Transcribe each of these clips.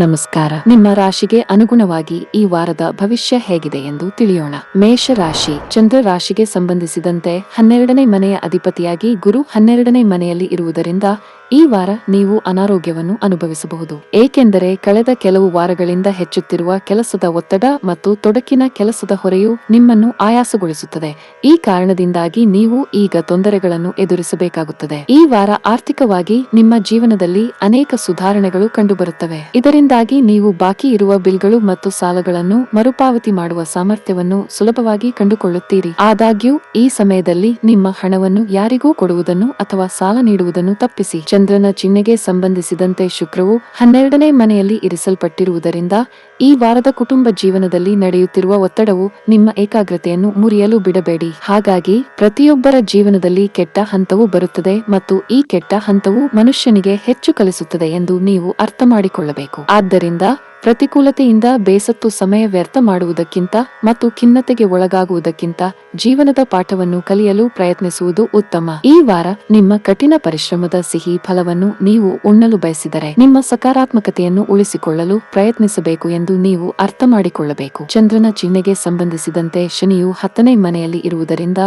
ನಮಸ್ಕಾರ. ನಿಮ್ಮ ರಾಶಿಗೆ ಅನುಗುಣವಾಗಿ ಈ ವಾರದ ಭವಿಷ್ಯ ಹೇಗಿದೆ ಎಂದು ತಿಳಿಯೋಣ. ಮೇಷ ರಾಶಿ. ಚಂದ್ರ ರಾಶಿಗೆ ಸಂಬಂಧಿಸಿದಂತೆ 12ನೇ ಮನೆಯ ಅಧಿಪತಿಯಾಗಿ ಗುರು 12ನೇ ಮನೆಯಲ್ಲಿ ಇರುವುದರಿಂದ ಈ ವಾರ ನೀವು ಅನಾರೋಗ್ಯವನ್ನು ಅನುಭವಿಸಬಹುದು. ಏಕೆಂದರೆ ಕಳೆದ ಕೆಲವು ವಾರಗಳಿಂದ ಹೆಚ್ಚುತ್ತಿರುವ ಕೆಲಸದ ಒತ್ತಡ ಮತ್ತು ತೊಡಕಿನ ಕೆಲಸದ ಹೊರೆಯು ನಿಮ್ಮನ್ನು ಆಯಾಸಗೊಳಿಸುತ್ತದೆ. ಈ ಕಾರಣದಿಂದಾಗಿ ನೀವು ಈಗ ತೊಂದರೆಗಳನ್ನು ಎದುರಿಸಬೇಕಾಗುತ್ತದೆ. ಈ ವಾರ ಆರ್ಥಿಕವಾಗಿ ನಿಮ್ಮ ಜೀವನದಲ್ಲಿ ಅನೇಕ ಸುಧಾರಣೆಗಳು ಕಂಡುಬರುತ್ತವೆ. ಇದರಿಂದಾಗಿ ನೀವು ಬಾಕಿ ಇರುವ ಬಿಲ್ಗಳು ಮತ್ತು ಸಾಲಗಳನ್ನು ಮರುಪಾವತಿ ಮಾಡುವ ಸಾಮರ್ಥ್ಯವನ್ನು ಸುಲಭವಾಗಿ ಕಂಡುಕೊಳ್ಳುತ್ತೀರಿ. ಆದಾಗ್ಯೂ ಈ ಸಮಯದಲ್ಲಿ ನಿಮ್ಮ ಹಣವನ್ನು ಯಾರಿಗೂ ಕೊಡುವುದನ್ನು ಅಥವಾ ಸಾಲ ನೀಡುವುದನ್ನು ತಪ್ಪಿಸಿ. ಚಂದ್ರನ ಚಿಹ್ನೆಗೆ ಸಂಬಂಧಿಸಿದಂತೆ ಶುಕ್ರವು 12ನೇ ಮನೆಯಲ್ಲಿ ಇರಿಸಲ್ಪಟ್ಟಿರುವುದರಿಂದ ಈ ವಾರದ ಕುಟುಂಬ ಜೀವನದಲ್ಲಿ ನಡೆಯುತ್ತಿರುವ ಒತ್ತಡವು ನಿಮ್ಮ ಏಕಾಗ್ರತೆಯನ್ನು ಮುರಿಯಲು ಬಿಡಬೇಡಿ. ಹಾಗಾಗಿ ಪ್ರತಿಯೊಬ್ಬರ ಜೀವನದಲ್ಲಿ ಕೆಟ್ಟ ಹಂತವು ಬರುತ್ತದೆ ಮತ್ತು ಈ ಕೆಟ್ಟ ಹಂತವು ಮನುಷ್ಯನಿಗೆ ಹೆಚ್ಚು ಕಲಿಸುತ್ತದೆ ಎಂದು ನೀವು ಅರ್ಥ ಮಾಡಿಕೊಳ್ಳಬೇಕು. ಆದ್ದರಿಂದ ಪ್ರತಿಕೂಲತೆಯಿಂದ ಬೇಸತ್ತು ಸಮಯ ವ್ಯರ್ಥ ಮಾಡುವುದಕ್ಕಿಂತ ಮತ್ತು ಖಿನ್ನತೆಗೆ ಒಳಗಾಗುವುದಕ್ಕಿಂತ ಜೀವನದ ಪಾಠವನ್ನು ಕಲಿಯಲು ಪ್ರಯತ್ನಿಸುವುದು ಉತ್ತಮ. ಈ ವಾರ ನಿಮ್ಮ ಕಠಿಣ ಪರಿಶ್ರಮದ ಸಿಹಿ ಫಲವನ್ನು ನೀವು ಉಣ್ಣಲು ಬಯಸಿದರೆ ನಿಮ್ಮ ಸಕಾರಾತ್ಮಕತೆಯನ್ನು ಉಳಿಸಿಕೊಳ್ಳಲು ಪ್ರಯತ್ನಿಸಬೇಕು ಎಂದು ನೀವು ಅರ್ಥ ಮಾಡಿಕೊಳ್ಳಬೇಕು. ಚಂದ್ರನ ಚಿಹ್ನೆಗೆ ಸಂಬಂಧಿಸಿದಂತೆ ಶನಿಯು 10ನೇ ಮನೆಯಲ್ಲಿ ಇರುವುದರಿಂದ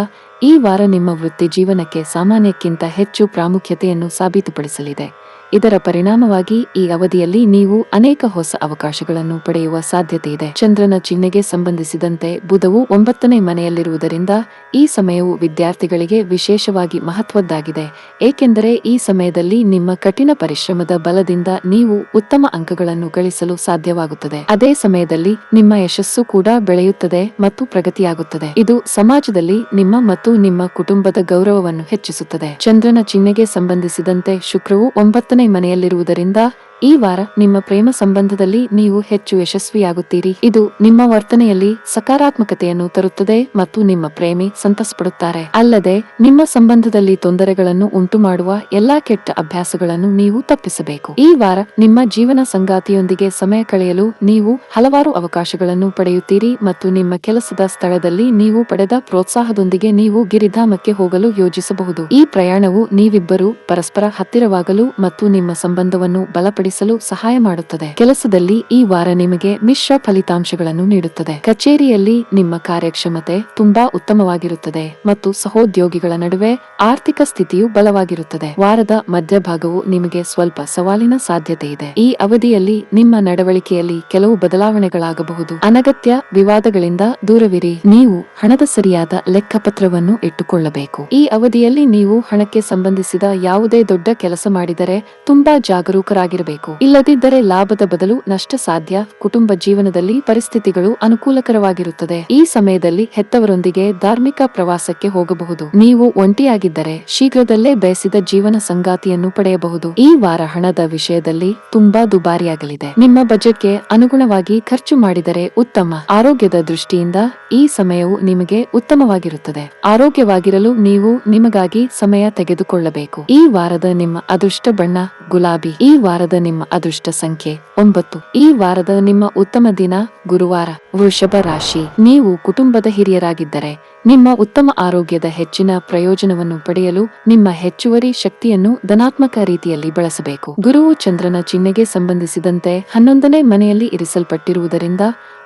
ಈ ವಾರ ನಿಮ್ಮ ವೃತ್ತಿ ಜೀವನಕ್ಕೆ ಸಾಮಾನ್ಯಕ್ಕಿಂತ ಹೆಚ್ಚು ಪ್ರಾಮುಖ್ಯತೆಯನ್ನು ಸಾಬೀತುಪಡಿಸಲಿದೆ. ಇದರ ಪರಿಣಾಮವಾಗಿ ಈ ಅವಧಿಯಲ್ಲಿ ನೀವು ಅನೇಕ ಹೊಸ ಅವಕಾಶಗಳನ್ನು ಪಡೆಯುವ ಸಾಧ್ಯತೆ ಇದೆ. ಚಂದ್ರನ ಚಿಹ್ನೆಗೆ ಸಂಬಂಧಿಸಿದಂತೆ ಬುಧವು 9ನೇ ಮನೆಯಲ್ಲಿರುವುದರಿಂದ ಈ ಸಮಯವು ವಿದ್ಯಾರ್ಥಿಗಳಿಗೆ ವಿಶೇಷವಾಗಿ ಮಹತ್ವದ್ದಾಗಿದೆ. ಏಕೆಂದರೆ ಈ ಸಮಯದಲ್ಲಿ ನಿಮ್ಮ ಕಠಿಣ ಪರಿಶ್ರಮದ ಬಲದಿಂದ ನೀವು ಉತ್ತಮ ಅಂಕಗಳನ್ನು ಗಳಿಸಲು ಸಾಧ್ಯವಾಗುತ್ತದೆ. ಅದೇ ಸಮಯದಲ್ಲಿ ನಿಮ್ಮ ಯಶಸ್ಸು ಕೂಡ ಬೆಳೆಯುತ್ತದೆ ಮತ್ತು ಪ್ರಗತಿಯಾಗುತ್ತದೆ. ಇದು ಸಮಾಜದಲ್ಲಿ ನಿಮ್ಮ ಮತ್ತು ನಿಮ್ಮ ಕುಟುಂಬದ ಗೌರವವನ್ನು ಹೆಚ್ಚಿಸುತ್ತದೆ. ಚಂದ್ರನ ಚಿಹ್ನೆಗೆ ಸಂಬಂಧಿಸಿದಂತೆ ಶುಕ್ರವು 9ನೇ ಮನೆಯಲ್ಲಿರುವುದರಿಂದ ಈ ವಾರ ನಿಮ್ಮ ಪ್ರೇಮ ಸಂಬಂಧದಲ್ಲಿ ನೀವು ಹೆಚ್ಚು ಯಶಸ್ವಿಯಾಗುತ್ತೀರಿ. ಇದು ನಿಮ್ಮ ವರ್ತನೆಯಲ್ಲಿ ಸಕಾರಾತ್ಮಕತೆಯನ್ನು ತರುತ್ತದೆ ಮತ್ತು ನಿಮ್ಮ ಪ್ರೇಮಿ ಸಂತಸಪಡುತ್ತಾರೆ. ಅಲ್ಲದೆ ನಿಮ್ಮ ಸಂಬಂಧದಲ್ಲಿ ತೊಂದರೆಗಳನ್ನು ಉಂಟುಮಾಡುವ ಎಲ್ಲಾ ಕೆಟ್ಟ ಅಭ್ಯಾಸಗಳನ್ನು ನೀವು ತಪ್ಪಿಸಬೇಕು. ಈ ವಾರ ನಿಮ್ಮ ಜೀವನ ಸಂಗಾತಿಯೊಂದಿಗೆ ಸಮಯ ಕಳೆಯಲು ನೀವು ಹಲವಾರು ಅವಕಾಶಗಳನ್ನು ಪಡೆಯುತ್ತೀರಿ ಮತ್ತು ನಿಮ್ಮ ಕೆಲಸದ ಸ್ಥಳದಲ್ಲಿ ನೀವು ಪಡೆದ ಪ್ರೋತ್ಸಾಹದೊಂದಿಗೆ ನೀವು ಗಿರಿಧಾಮಕ್ಕೆ ಹೋಗಲು ಯೋಜಿಸಬಹುದು. ಈ ಪ್ರಯಾಣವು ನೀವಿಬ್ಬರು ಪರಸ್ಪರ ಹತ್ತಿರವಾಗಲು ಮತ್ತು ನಿಮ್ಮ ಸಂಬಂಧವನ್ನು ಬಲಪಡಿಸಲು ಸಹಾಯ ಮಾಡುತ್ತದೆ. ಕೆಲಸದಲ್ಲಿ ಈ ವಾರ ನಿಮಗೆ ಮಿಶ್ರ ಫಲಿತಾಂಶಗಳನ್ನು ನೀಡುತ್ತದೆ. ಕಚೇರಿಯಲ್ಲಿ ನಿಮ್ಮ ಕಾರ್ಯಕ್ಷಮತೆ ತುಂಬಾ ಉತ್ತಮವಾಗಿರುತ್ತದೆ ಮತ್ತು ಸಹೋದ್ಯೋಗಿಗಳ ನಡುವೆ ಆರ್ಥಿಕ ಸ್ಥಿತಿಯು ಬಲವಾಗಿರುತ್ತದೆ. ವಾರದ ಮಧ್ಯಭಾಗವು ನಿಮಗೆ ಸ್ವಲ್ಪ ಸವಾಲಿನ ಸಾಧ್ಯತೆ ಇದೆ. ಈ ಅವಧಿಯಲ್ಲಿ ನಿಮ್ಮ ನಡವಳಿಕೆಯಲ್ಲಿ ಕೆಲವು ಬದಲಾವಣೆಗಳಾಗಬಹುದು. ಅನಗತ್ಯ ವಿವಾದಗಳಿಂದ ದೂರವಿರಿ. ನೀವು ಹಣದ ಸರಿಯಾದ ಲೆಕ್ಕಪತ್ರವನ್ನು ಇಟ್ಟುಕೊಳ್ಳಬೇಕು. ಈ ಅವಧಿಯಲ್ಲಿ ನೀವು ಹಣಕ್ಕೆ ಸಂಬಂಧಿಸಿದ ಯಾವುದೇ ದೊಡ್ಡ ಕೆಲಸ ಮಾಡಿದರೆ ತುಂಬಾ ಜಾಗರೂಕರಾಗಿರಬೇಕು. ಇಲ್ಲದಿದ್ದರೆ ಲಾಭದ ಬದಲು ನಷ್ಟ ಸಾಧ್ಯ. ಕುಟುಂಬ ಜೀವನದಲ್ಲಿ ಪರಿಸ್ಥಿತಿಗಳು ಅನುಕೂಲಕರವಾಗಿರುತ್ತದೆ. ಈ ಸಮಯದಲ್ಲಿ ಹೆತ್ತವರೊಂದಿಗೆ ಧಾರ್ಮಿಕ ಪ್ರವಾಸಕ್ಕೆ ಹೋಗಬಹುದು. ನೀವು ಒಂಟಿಯಾಗಿದ್ದರೆ ಶೀಘ್ರದಲ್ಲೇ ಬಯಸಿದ ಜೀವನ ಸಂಗಾತಿಯನ್ನು ಪಡೆಯಬಹುದು. ಈ ವಾರ ಹಣದ ವಿಷಯದಲ್ಲಿ ತುಂಬಾ ದುಬಾರಿಯಾಗಲಿದೆ. ನಿಮ್ಮ ಬಜೆಟ್ಗೆ ಅನುಗುಣವಾಗಿ ಖರ್ಚು ಮಾಡಿದರೆ ಉತ್ತಮ. ಆರೋಗ್ಯದ ದೃಷ್ಟಿಯಿಂದ ಈ ಸಮಯವು ನಿಮಗೆ ಉತ್ತಮವಾಗಿರುತ್ತದೆ. ಆರೋಗ್ಯವಾಗಿರಲು ನೀವು ನಿಮಗಾಗಿ ಸಮಯ ತೆಗೆದುಕೊಳ್ಳಬೇಕು. ಈ ವಾರದ ನಿಮ್ಮ ಅದೃಷ್ಟ ಬಣ್ಣ ಗುಲಾಬಿ. ಈ ವಾರದ ನಿಮ್ಮ ಅದೃಷ್ಟ ಸಂಖ್ಯೆ 9. ಈ ವಾರದ ನಿಮ್ಮ ಉತ್ತಮ ದಿನ ಗುರುವಾರ. ವೃಷಭ ರಾಶಿ. ನೀವು ಕುಟುಂಬದ ಹಿರಿಯರಾಗಿದ್ದರೆ ನಿಮ್ಮ ಉತ್ತಮ ಆರೋಗ್ಯದ ಹೆಚ್ಚಿನ ಪ್ರಯೋಜನವನ್ನು ಪಡೆಯಲು ನಿಮ್ಮ ಹೆಚ್ಚುವರಿ ಶಕ್ತಿಯನ್ನು ಧನಾತ್ಮಕ ರೀತಿಯಲ್ಲಿ ಬಳಸಬೇಕು. ಗುರುವು ಚಂದ್ರನ ಚಿಹ್ನೆಗೆ ಸಂಬಂಧಿಸಿದಂತೆ 11ನೇ ಮನೆಯಲ್ಲಿ ಇರಿಸಲ್ಪಟ್ಟಿರುವುದರಿಂದ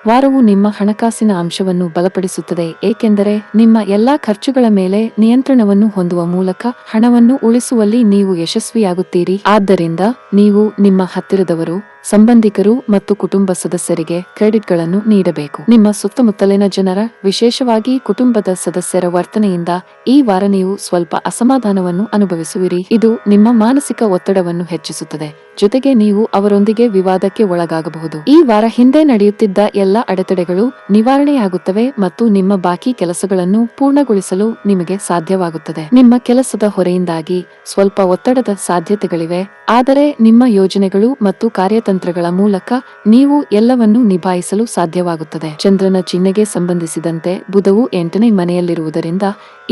ವಾರವು ನಿಮ್ಮ ಹಣಕಾಸಿನ ಅಂಶವನ್ನು ಬಲಪಡಿಸುತ್ತದೆ. ಏಕೆಂದರೆ ನಿಮ್ಮ ಎಲ್ಲಾ ಖರ್ಚುಗಳ ಮೇಲೆ ನಿಯಂತ್ರಣವನ್ನು ಹೊಂದುವ ಮೂಲಕ ಹಣವನ್ನು ಉಳಿಸುವಲ್ಲಿ ನೀವು ಯಶಸ್ವಿಯಾಗುತ್ತೀರಿ. ಆದ್ದರಿಂದ ನೀವು ನಿಮ್ಮ ಹತ್ತಿರದವರು, ಸಂಬಂಧಿಕರು ಮತ್ತು ಕುಟುಂಬ ಸದಸ್ಯರಿಗೆ ಕ್ರೆಡಿಟ್ಗಳನ್ನು ನೀಡಬೇಕು. ನಿಮ್ಮ ಸುತ್ತಮುತ್ತಲಿನ ಜನರ, ವಿಶೇಷವಾಗಿ ಕುಟುಂಬದ ಸದಸ್ಯರ ವರ್ತನೆಯಿಂದ ಈ ವಾರ ನೀವು ಸ್ವಲ್ಪ ಅಸಮಾಧಾನವನ್ನು ಅನುಭವಿಸುವಿರಿ. ಇದು ನಿಮ್ಮ ಮಾನಸಿಕ ಒತ್ತಡವನ್ನು ಹೆಚ್ಚಿಸುತ್ತದೆ. ಜೊತೆಗೆ ನೀವು ಅವರೊಂದಿಗೆ ವಿವಾದಕ್ಕೆ ಒಳಗಾಗಬಹುದು. ಈ ವಾರ ಹಿಂದೆ ನಡೆಯುತ್ತಿದ್ದ ಎಲ್ಲಾ ಅಡೆತಡೆಗಳು ನಿವಾರಣೆಯಾಗುತ್ತವೆ ಮತ್ತು ನಿಮ್ಮ ಬಾಕಿ ಕೆಲಸಗಳನ್ನು ಪೂರ್ಣಗೊಳಿಸಲು ನಿಮಗೆ ಸಾಧ್ಯವಾಗುತ್ತದೆ. ನಿಮ್ಮ ಕೆಲಸದ ಹೊರೆಯಿಂದಾಗಿ ಸ್ವಲ್ಪ ಒತ್ತಡದ ಸಾಧ್ಯತೆಗಳಿವೆ, ಆದರೆ ನಿಮ್ಮ ಯೋಜನೆಗಳು ಮತ್ತು ಕಾರ್ಯತಂತ್ರಗಳ ಮೂಲಕ ನೀವು ಎಲ್ಲವನ್ನೂ ನಿಭಾಯಿಸಲು ಸಾಧ್ಯವಾಗುತ್ತದೆ. ಚಂದ್ರನ ಚಿಹ್ನೆಗೆ ಸಂಬಂಧಿಸಿದಂತೆ ಬುಧವು 8ನೇ ಮನೆಯಲ್ಲಿರುವುದರಿಂದ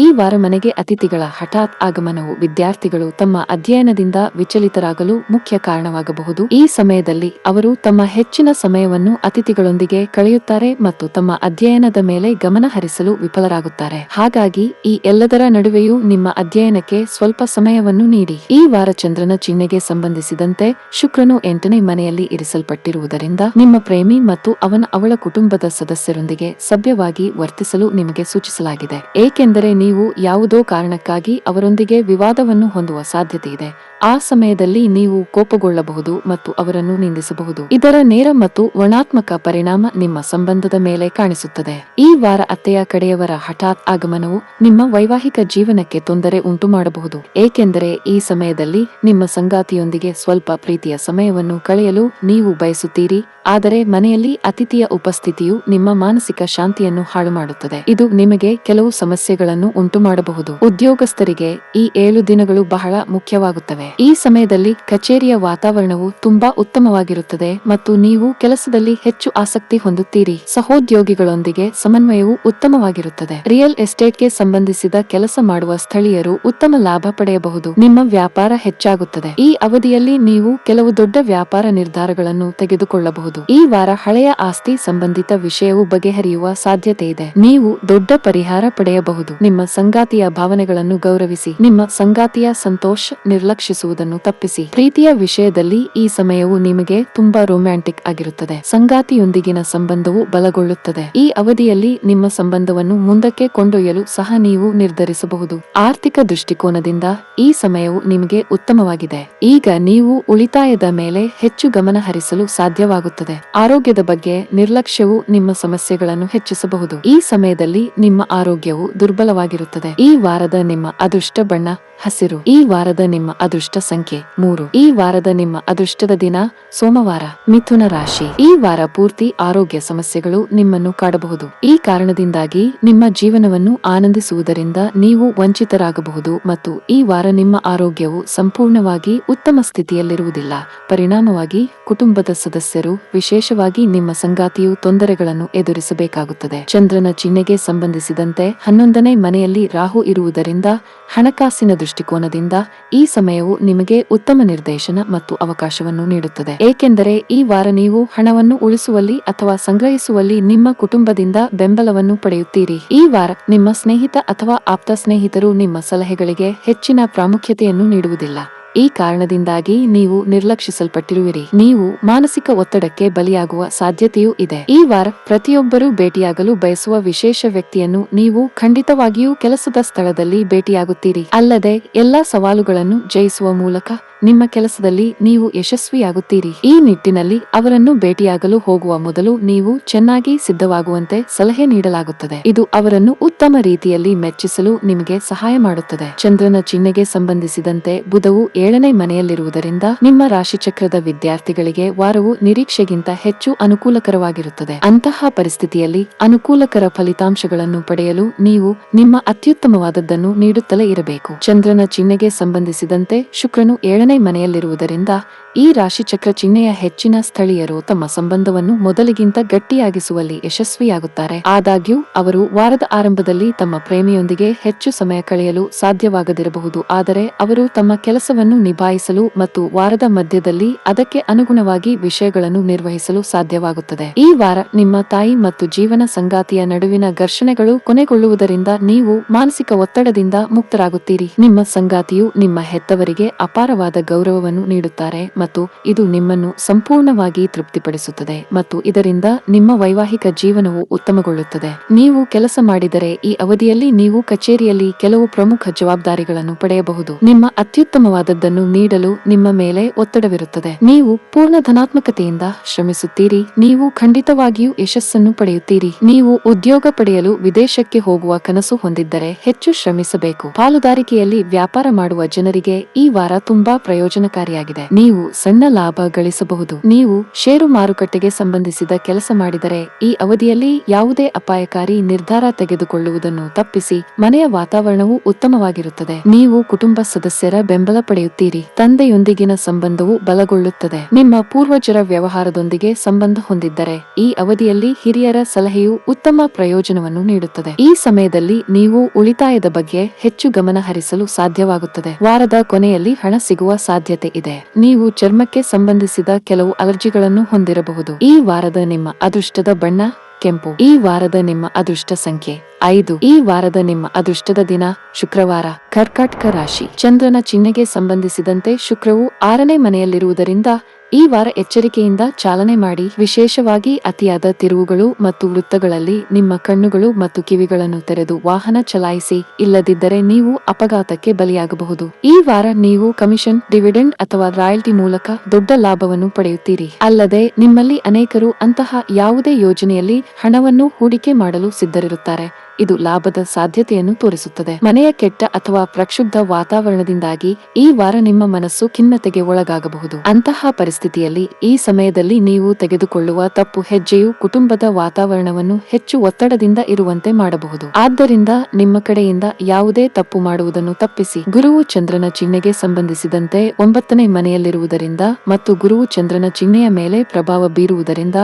ಈ ವಾರ ಮನೆಗೆ ಅತಿಥಿಗಳ ಹಠಾತ್ ಆಗಮನವು ವಿದ್ಯಾರ್ಥಿಗಳು ತಮ್ಮ ಅಧ್ಯಯನದಿಂದ ವಿಚಲಿತರಾಗಲು ಮುಖ್ಯ ಕಾರಣವಾಗಬಹುದು. ಈ ಸಮಯದಲ್ಲಿ ಅವರು ತಮ್ಮ ಹೆಚ್ಚಿನ ಸಮಯವನ್ನು ಅತಿಥಿಗಳೊಂದಿಗೆ ಕಳೆಯುತ್ತಾರೆ ಮತ್ತು ತಮ್ಮ ಅಧ್ಯಯನದ ಮೇಲೆ ಗಮನ ಹರಿಸಲು ವಿಫಲರಾಗುತ್ತಾರೆ. ಹಾಗಾಗಿ ಈ ಎಲ್ಲದರ ನಡುವೆಯೂ ನಿಮ್ಮ ಅಧ್ಯಯನಕ್ಕೆ ಸ್ವಲ್ಪ ಸಮಯವನ್ನು ನೀಡಿ. ಈ ವಾರ ಚಂದ್ರನ ಚಿಹ್ನೆಗೆ ಸಂಬಂಧಿಸಿದಂತೆ ಶುಕ್ರನು 8ನೇ ಮನೆಯಲ್ಲಿ ಮನೆಯಲ್ಲಿ ಇರಿಸಲ್ಪಟ್ಟಿರುವುದರಿಂದ ನಿಮ್ಮ ಪ್ರೇಮಿ ಮತ್ತು ಅವಳ ಕುಟುಂಬದ ಸದಸ್ಯರೊಂದಿಗೆ ಸಭ್ಯವಾಗಿ ವರ್ತಿಸಲು ನಿಮಗೆ ಸೂಚಿಸಲಾಗಿದೆ, ಏಕೆಂದರೆ ನೀವು ಯಾವುದೋ ಕಾರಣಕ್ಕಾಗಿ ಅವರೊಂದಿಗೆ ವಿವಾದವನ್ನು ಹೊಂದುವ ಸಾಧ್ಯತೆಯಿದೆ. ಆ ಸಮಯದಲ್ಲಿ ನೀವು ಕೋಪಗೊಳ್ಳಬಹುದು ಮತ್ತು ಅವರನ್ನು ನಿಂದಿಸಬಹುದು. ಇದರ ನೇರ ಮತ್ತು ವರ್ಣಾತ್ಮಕ ಪರಿಣಾಮ ನಿಮ್ಮ ಸಂಬಂಧದ ಮೇಲೆ ಕಾಣಿಸುತ್ತದೆ. ಈ ವಾರ ಅತ್ತೆಯ ಕಡೆಯವರ ಹಠಾತ್ ಆಗಮನವು ನಿಮ್ಮ ವೈವಾಹಿಕ ಜೀವನಕ್ಕೆ ತೊಂದರೆ ಉಂಟು ಮಾಡಬಹುದು, ಏಕೆಂದರೆ ಈ ಸಮಯದಲ್ಲಿ ನಿಮ್ಮ ಸಂಗಾತಿಯೊಂದಿಗೆ ಸ್ವಲ್ಪ ಪ್ರೀತಿಯ ಸಮಯವನ್ನು ಕಳೆಯಲು ನೀವು ಬಯಸುತ್ತೀರಿ. ಆದರೆ ಮನೆಯಲ್ಲಿ ಅತಿಥಿಯ ಉಪಸ್ಥಿತಿಯು ನಿಮ್ಮ ಮಾನಸಿಕ ಶಾಂತಿಯನ್ನು ಹಾಳು ಮಾಡುತ್ತದೆ. ಇದು ನಿಮಗೆ ಕೆಲವು ಸಮಸ್ಯೆಗಳನ್ನು ಉಂಟು ಮಾಡಬಹುದು. ಉದ್ಯೋಗಸ್ಥರಿಗೆ ಈ 7 ದಿನಗಳು ಬಹಳ ಮುಖ್ಯವಾಗುತ್ತವೆ. ಈ ಸಮಯದಲ್ಲಿ ಕಚೇರಿಯ ವಾತಾವರಣವು ತುಂಬಾ ಉತ್ತಮವಾಗಿರುತ್ತದೆ ಮತ್ತು ನೀವು ಕೆಲಸದಲ್ಲಿ ಹೆಚ್ಚು ಆಸಕ್ತಿ ಹೊಂದುತ್ತೀರಿ. ಸಹೋದ್ಯೋಗಿಗಳೊಂದಿಗೆ ಸಮನ್ವಯವು ಉತ್ತಮವಾಗಿರುತ್ತದೆ. ರಿಯಲ್ ಎಸ್ಟೇಟ್ಗೆ ಸಂಬಂಧಿಸಿದ ಕೆಲಸ ಮಾಡುವ ಸ್ಥಳೀಯರು ಉತ್ತಮ ಲಾಭ ಪಡೆಯಬಹುದು. ನಿಮ್ಮ ವ್ಯಾಪಾರ ಹೆಚ್ಚಾಗುತ್ತದೆ. ಈ ಅವಧಿಯಲ್ಲಿ ನೀವು ಕೆಲವು ದೊಡ್ಡ ವ್ಯಾಪಾರ ನಿರ್ಧಾರಗಳನ್ನು ತೆಗೆದುಕೊಳ್ಳಬಹುದು. ಈ ವಾರ ಹಳೆಯ ಆಸ್ತಿ ಸಂಬಂಧಿತ ವಿಷಯವು ಬಗೆಹರಿಯುವ ಸಾಧ್ಯತೆ ಇದೆ. ನೀವು ದೊಡ್ಡ ಪರಿಹಾರ ಪಡೆಯಬಹುದು. ನಿಮ್ಮ ಸಂಗಾತಿಯ ಭಾವನೆಗಳನ್ನು ಗೌರವಿಸಿ. ನಿಮ್ಮ ಸಂಗಾತಿಯ ಸಂತೋಷ ನಿರ್ಲಕ್ಷಿಸುವುದನ್ನು ತಪ್ಪಿಸಿ. ಪ್ರೀತಿಯ ವಿಷಯದಲ್ಲಿ ಈ ಸಮಯವು ನಿಮಗೆ ತುಂಬಾ ರೊಮ್ಯಾಂಟಿಕ್ ಆಗಿರುತ್ತದೆ. ಸಂಗಾತಿಯೊಂದಿಗಿನ ಸಂಬಂಧವು ಬಲಗೊಳ್ಳುತ್ತದೆ. ಈ ಅವಧಿಯಲ್ಲಿ ನಿಮ್ಮ ಸಂಬಂಧವನ್ನು ಮುಂದಕ್ಕೆ ಕೊಂಡೊಯ್ಯಲು ಸಹ ನೀವು ನಿರ್ಧರಿಸಬಹುದು. ಆರ್ಥಿಕ ದೃಷ್ಟಿಕೋನದಿಂದ ಈ ಸಮಯವು ನಿಮಗೆ ಉತ್ತಮವಾಗಿದೆ. ಈಗ ನೀವು ಉಳಿತಾಯದ ಮೇಲೆ ಹೆಚ್ಚು ಗಮನ ಹರಿಸಲು ಸಾಧ್ಯವಾಗುತ್ತದೆ. ಆರೋಗ್ಯದ ಬಗ್ಗೆ ನಿರ್ಲಕ್ಷ್ಯವು ನಿಮ್ಮ ಸಮಸ್ಯೆಗಳನ್ನು ಹೆಚ್ಚಿಸಬಹುದು. ಈ ಸಮಯದಲ್ಲಿ ನಿಮ್ಮ ಆರೋಗ್ಯವು ದುರ್ಬಲವಾಗಿರುತ್ತದೆ. ಈ ವಾರದ ನಿಮ್ಮ ಅದೃಷ್ಟ ಬಣ್ಣ ಹಸಿರು. ಈ ವಾರದ ನಿಮ್ಮ ಅದೃಷ್ಟ ಸಂಖ್ಯೆ 3. ಈ ವಾರದ ನಿಮ್ಮ ಅದೃಷ್ಟದ ದಿನ ಸೋಮವಾರ. ಮಿಥುನ ರಾಶಿ. ಈ ವಾರ ಪೂರ್ತಿ ಆರೋಗ್ಯ ಸಮಸ್ಯೆಗಳು ನಿಮ್ಮನ್ನು ಕಾಡಬಹುದು. ಈ ಕಾರಣದಿಂದಾಗಿ ನಿಮ್ಮ ಜೀವನವನ್ನು ಆನಂದಿಸುವುದರಿಂದ ನೀವು ವಂಚಿತರಾಗಬಹುದು ಮತ್ತು ಈ ವಾರ ನಿಮ್ಮ ಆರೋಗ್ಯವು ಸಂಪೂರ್ಣವಾಗಿ ಉತ್ತಮ ಸ್ಥಿತಿಯಲ್ಲಿರುವುದಿಲ್ಲ. ಪರಿಣಾಮವಾಗಿ ಕುಟುಂಬದ ಸದಸ್ಯರು, ವಿಶೇಷವಾಗಿ ನಿಮ್ಮ ಸಂಗಾತಿಯು ತೊಂದರೆಗಳನ್ನು ಎದುರಿಸಬೇಕಾಗುತ್ತದೆ. ಚಂದ್ರನ ಚಿಹ್ನೆಗೆ ಸಂಬಂಧಿಸಿದಂತೆ 11ನೇ ಮನೆಯಲ್ಲಿ ರಾಹು ಇರುವುದರಿಂದ ಹಣಕಾಸಿನ ದೃಷ್ಟಿಕೋನದಿಂದ ಈ ಸಮಯವು ನಿಮಗೆ ಉತ್ತಮ ನಿರ್ದೇಶನ ಮತ್ತು ಅವಕಾಶವನ್ನು ನೀಡುತ್ತದೆ, ಏಕೆಂದರೆ ಈ ವಾರ ನೀವು ಹಣವನ್ನು ಉಳಿಸುವಲ್ಲಿ ಅಥವಾ ಸಂಗ್ರಹಿಸುವಲ್ಲಿ ನಿಮ್ಮ ಕುಟುಂಬದಿಂದ ಬೆಂಬಲವನ್ನು ಪಡೆಯುತ್ತೀರಿ. ಈ ವಾರ ನಿಮ್ಮ ಸ್ನೇಹಿತ ಅಥವಾ ಆಪ್ತ ಸ್ನೇಹಿತರು ನಿಮ್ಮ ಸಲಹೆಗಳಿಗೆ ಹೆಚ್ಚಿನ ಪ್ರಾಮುಖ್ಯತೆಯನ್ನು ನೀಡುವುದಿಲ್ಲ. ಈ ಕಾರಣದಿಂದಾಗಿ ನೀವು ನಿರ್ಲಕ್ಷಿಸಲ್ಪಟ್ಟಿರುವಿರಿ. ನೀವು ಮಾನಸಿಕ ಒತ್ತಡಕ್ಕೆ ಬಲಿಯಾಗುವ ಸಾಧ್ಯತೆಯೂ ಇದೆ. ಈ ವಾರ ಪ್ರತಿಯೊಬ್ಬರೂ ಭೇಟಿಯಾಗಲು ಬಯಸುವ ವಿಶೇಷ ವ್ಯಕ್ತಿಯನ್ನು ನೀವು ಖಂಡಿತವಾಗಿಯೂ ಕೆಲಸದ ಸ್ಥಳದಲ್ಲಿ ಭೇಟಿಯಾಗುತ್ತೀರಿ. ಅಲ್ಲದೆ ಎಲ್ಲಾ ಸವಾಲುಗಳನ್ನು ಜಯಿಸುವ ಮೂಲಕ ನಿಮ್ಮ ಕೆಲಸದಲ್ಲಿ ನೀವು ಯಶಸ್ವಿಯಾಗುತ್ತೀರಿ. ಈ ನಿಟ್ಟಿನಲ್ಲಿ ಅವರನ್ನು ಭೇಟಿಯಾಗಲು ಹೋಗುವ ಮೊದಲು ನೀವು ಚೆನ್ನಾಗಿ ಸಿದ್ಧವಾಗುವಂತೆ ಸಲಹೆ ನೀಡಲಾಗುತ್ತದೆ. ಇದು ಅವರನ್ನು ಉತ್ತಮ ರೀತಿಯಲ್ಲಿ ಮೆಚ್ಚಿಸಲು ನಿಮಗೆ ಸಹಾಯ ಮಾಡುತ್ತದೆ. ಚಂದ್ರನ ಚಿಹ್ನೆಗೆ ಸಂಬಂಧಿಸಿದಂತೆ ಬುಧವು 7ನೇ ಮನೆಯಲ್ಲಿರುವುದರಿಂದ ನಿಮ್ಮ ರಾಶಿಚಕ್ರದ ವಿದ್ಯಾರ್ಥಿಗಳಿಗೆ ವಾರವು ನಿರೀಕ್ಷೆಗಿಂತ ಹೆಚ್ಚು ಅನುಕೂಲಕರವಾಗಿರುತ್ತದೆ. ಅಂತಹ ಪರಿಸ್ಥಿತಿಯಲ್ಲಿ ಅನುಕೂಲಕರ ಫಲಿತಾಂಶಗಳನ್ನು ಪಡೆಯಲು ನೀವು ನಿಮ್ಮ ಅತ್ಯುತ್ತಮವಾದದ್ದನ್ನು ನೀಡುತ್ತಲೇ ಇರಬೇಕು. ಚಂದ್ರನ ಚಿಹ್ನೆಗೆ ಸಂಬಂಧಿಸಿದಂತೆ ಶುಕ್ರನು 7ನೇ ಮನೆಯಲ್ಲಿರುವುದರಿಂದ ಈ ರಾಶಿಚಕ್ರ ಚಿಹ್ನೆಯ ಹೆಚ್ಚಿನ ಸ್ಥಳೀಯರು ತಮ್ಮ ಸಂಬಂಧವನ್ನು ಮೊದಲಿಗಿಂತ ಗಟ್ಟಿಯಾಗಿಸುವಲ್ಲಿ ಯಶಸ್ವಿಯಾಗುತ್ತಾರೆ. ಆದಾಗ್ಯೂ ಅವರು ವಾರದ ಆರಂಭದಲ್ಲಿ ತಮ್ಮ ಪ್ರೇಮಿಯೊಂದಿಗೆ ಹೆಚ್ಚು ಸಮಯ ಕಳೆಯಲು ಸಾಧ್ಯವಾಗದಿರಬಹುದು, ಆದರೆ ಅವರು ತಮ್ಮ ಕೆಲಸವನ್ನು ನಿಭಾಯಿಸಲು ಮತ್ತು ವಾರದ ಮಧ್ಯದಲ್ಲಿ ಅದಕ್ಕೆ ಅನುಗುಣವಾಗಿ ವಿಷಯಗಳನ್ನು ನಿರ್ವಹಿಸಲು ಸಾಧ್ಯವಾಗುತ್ತದೆ. ಈ ವಾರ ನಿಮ್ಮ ತಾಯಿ ಮತ್ತು ಜೀವನ ಸಂಗಾತಿಯ ನಡುವಿನ ಘರ್ಷಣೆಗಳು ಕೊನೆಗೊಳ್ಳುವುದರಿಂದ ನೀವು ಮಾನಸಿಕ ಒತ್ತಡದಿಂದ ಮುಕ್ತರಾಗುತ್ತೀರಿ. ನಿಮ್ಮ ಸಂಗಾತಿಯು ನಿಮ್ಮ ಹೆತ್ತವರಿಗೆ ಅಪಾರವಾದ ಗೌರವವನ್ನು ನೀಡುತ್ತಾರೆ ಮತ್ತು ಇದು ನಿಮ್ಮನ್ನು ಸಂಪೂರ್ಣವಾಗಿ ತೃಪ್ತಿಪಡಿಸುತ್ತದೆ ಮತ್ತು ಇದರಿಂದ ನಿಮ್ಮ ವೈವಾಹಿಕ ಜೀವನವು ಉತ್ತಮಗೊಳ್ಳುತ್ತದೆ. ನೀವು ಕೆಲಸ ಮಾಡಿದರೆ ಈ ಅವಧಿಯಲ್ಲಿ ನೀವು ಕಚೇರಿಯಲ್ಲಿ ಕೆಲವು ಪ್ರಮುಖ ಜವಾಬ್ದಾರಿಗಳನ್ನು ಪಡೆಯಬಹುದು. ನಿಮ್ಮ ಅತ್ಯುತ್ತಮವಾದದ್ದನ್ನು ನೀಡಲು ನಿಮ್ಮ ಮೇಲೆ ಒತ್ತಡವಿರುತ್ತದೆ. ನೀವು ಪೂರ್ಣ ಧನಾತ್ಮಕತೆಯಿಂದ ಶ್ರಮಿಸುತ್ತೀರಿ. ನೀವು ಖಂಡಿತವಾಗಿಯೂ ಯಶಸ್ಸನ್ನು ಪಡೆಯುತ್ತೀರಿ. ನೀವು ಉದ್ಯೋಗ ಪಡೆಯಲು ವಿದೇಶಕ್ಕೆ ಹೋಗುವ ಕನಸು ಹೊಂದಿದ್ದರೆ ಹೆಚ್ಚು ಶ್ರಮಿಸಬೇಕು. ಪಾಲುದಾರಿಕೆಯಲ್ಲಿ ವ್ಯಾಪಾರ ಮಾಡುವ ಜನರಿಗೆ ಈ ವಾರ ತುಂಬಾ ಪ್ರಯೋಜನಕಾರಿಯಾಗಿದೆ. ನೀವು ಸಣ್ಣ ಲಾಭ ಗಳಿಸಬಹುದು. ನೀವು ಷೇರು ಮಾರುಕಟ್ಟೆಗೆ ಸಂಬಂಧಿಸಿದ ಕೆಲಸ ಮಾಡಿದರೆ ಈ ಅವಧಿಯಲ್ಲಿ ಯಾವುದೇ ಅಪಾಯಕಾರಿ ನಿರ್ಧಾರ ತೆಗೆದುಕೊಳ್ಳುವುದನ್ನು ತಪ್ಪಿಸಿ. ಮನೆಯ ವಾತಾವರಣವು ಉತ್ತಮವಾಗಿರುತ್ತದೆ. ನೀವು ಕುಟುಂಬ ಸದಸ್ಯರ ಬೆಂಬಲ ಪಡೆಯುತ್ತೀರಿ. ತಂದೆಯೊಂದಿಗಿನ ಸಂಬಂಧವು ಬಲಗೊಳ್ಳುತ್ತದೆ. ನಿಮ್ಮ ಪೂರ್ವಜರ ವ್ಯವಹಾರದೊಂದಿಗೆ ಸಂಬಂಧ ಹೊಂದಿದ್ದರೆ ಈ ಅವಧಿಯಲ್ಲಿ ಹಿರಿಯರ ಸಲಹೆಯು ಉತ್ತಮ ಪ್ರಯೋಜನವನ್ನು ನೀಡುತ್ತದೆ. ಈ ಸಮಯದಲ್ಲಿ ನೀವು ಉಳಿತಾಯದ ಬಗ್ಗೆ ಹೆಚ್ಚು ಗಮನ ಹರಿಸಲು ಸಾಧ್ಯವಾಗುತ್ತದೆ. ವಾರದ ಕೊನೆಯಲ್ಲಿ ಹಣ ಸಿಗುವ ಸಾಧ್ಯತೆ ಇದೆ. ನೀವು ಚರ್ಮಕ್ಕೆ ಸಂಬಂಧಿಸಿದ ಕೆಲವು ಅಲರ್ಜಿಗಳನ್ನು ಹೊಂದಿರಬಹುದು. ಈ ವಾರದ ನಿಮ್ಮ ಅದೃಷ್ಟದ ಬಣ್ಣ ಕೆಂಪು. ಈ ವಾರದ ನಿಮ್ಮ ಅದೃಷ್ಟ ಸಂಖ್ಯೆ 5. ಈ ವಾರದ ನಿಮ್ಮ ಅದೃಷ್ಟದ ದಿನ ಶುಕ್ರವಾರ. ಕರ್ಕಾಟಕ ರಾಶಿ. ಚಂದ್ರನ ಚಿಹ್ನೆಗೆ ಸಂಬಂಧಿಸಿದಂತೆ ಶುಕ್ರವು 6ನೇ ಮನೆಯಲ್ಲಿರುವುದರಿಂದ ಈ ವಾರ ಎಚ್ಚರಿಕೆಯಿಂದ ಚಾಲನೆ ಮಾಡಿ, ವಿಶೇಷವಾಗಿ ಅತಿಯಾದ ತಿರುವುಗಳು ಮತ್ತು ವೃತ್ತಗಳಲ್ಲಿ ನಿಮ್ಮ ಕಣ್ಣುಗಳು ಮತ್ತು ಕಿವಿಗಳನ್ನು ತೆರೆದು ವಾಹನ ಚಲಾಯಿಸಿ, ಇಲ್ಲದಿದ್ದರೆ ನೀವು ಅಪಘಾತಕ್ಕೆ ಬಲಿಯಾಗಬಹುದು. ಈ ವಾರ ನೀವು ಕಮಿಷನ್, ಡಿವಿಡೆಂಡ್ ಅಥವಾ ರಾಯಲ್ಟಿ ಮೂಲಕ ದೊಡ್ಡ ಲಾಭವನ್ನು ಪಡೆಯುತ್ತೀರಿ. ಅಲ್ಲದೆ ನಿಮ್ಮಲ್ಲಿ ಅನೇಕರು ಅಂತಹ ಯಾವುದೇ ಯೋಜನೆಯಲ್ಲಿ ಹಣವನ್ನು ಹೂಡಿಕೆ ಮಾಡಲು ಸಿದ್ಧರಿರುತ್ತಾರೆ. ಇದು ಲಾಭದ ಸಾಧ್ಯತೆಯನ್ನು ತೋರಿಸುತ್ತದೆ. ಮನೆಯ ಕೆಟ್ಟ ಅಥವಾ ಪ್ರಕ್ಷುಬ್ಧ ವಾತಾವರಣದಿಂದಾಗಿ ಈ ವಾರ ನಿಮ್ಮ ಮನಸ್ಸು ಖಿನ್ನತೆಗೆ ಒಳಗಾಗಬಹುದು. ಅಂತಹ ಪರಿಸ್ಥಿತಿಯಲ್ಲಿ ಈ ಸಮಯದಲ್ಲಿ ನೀವು ತೆಗೆದುಕೊಳ್ಳುವ ತಪ್ಪು ಹೆಜ್ಜೆಯು ಕುಟುಂಬದ ವಾತಾವರಣವನ್ನು ಹೆಚ್ಚು ಒತ್ತಡದಿಂದ ಇರುವಂತೆ ಮಾಡಬಹುದು. ಆದ್ದರಿಂದ ನಿಮ್ಮ ಕಡೆಯಿಂದ ಯಾವುದೇ ತಪ್ಪು ಮಾಡುವುದನ್ನು ತಪ್ಪಿಸಿ. ಗುರುವು ಚಂದ್ರನ ಚಿಹ್ನೆಗೆ ಸಂಬಂಧಿಸಿದಂತೆ 9ನೇ ಮನೆಯಲ್ಲಿರುವುದರಿಂದ ಮತ್ತು ಗುರುವು ಚಂದ್ರನ ಚಿಹ್ನೆಯ ಮೇಲೆ ಪ್ರಭಾವ ಬೀರುವುದರಿಂದ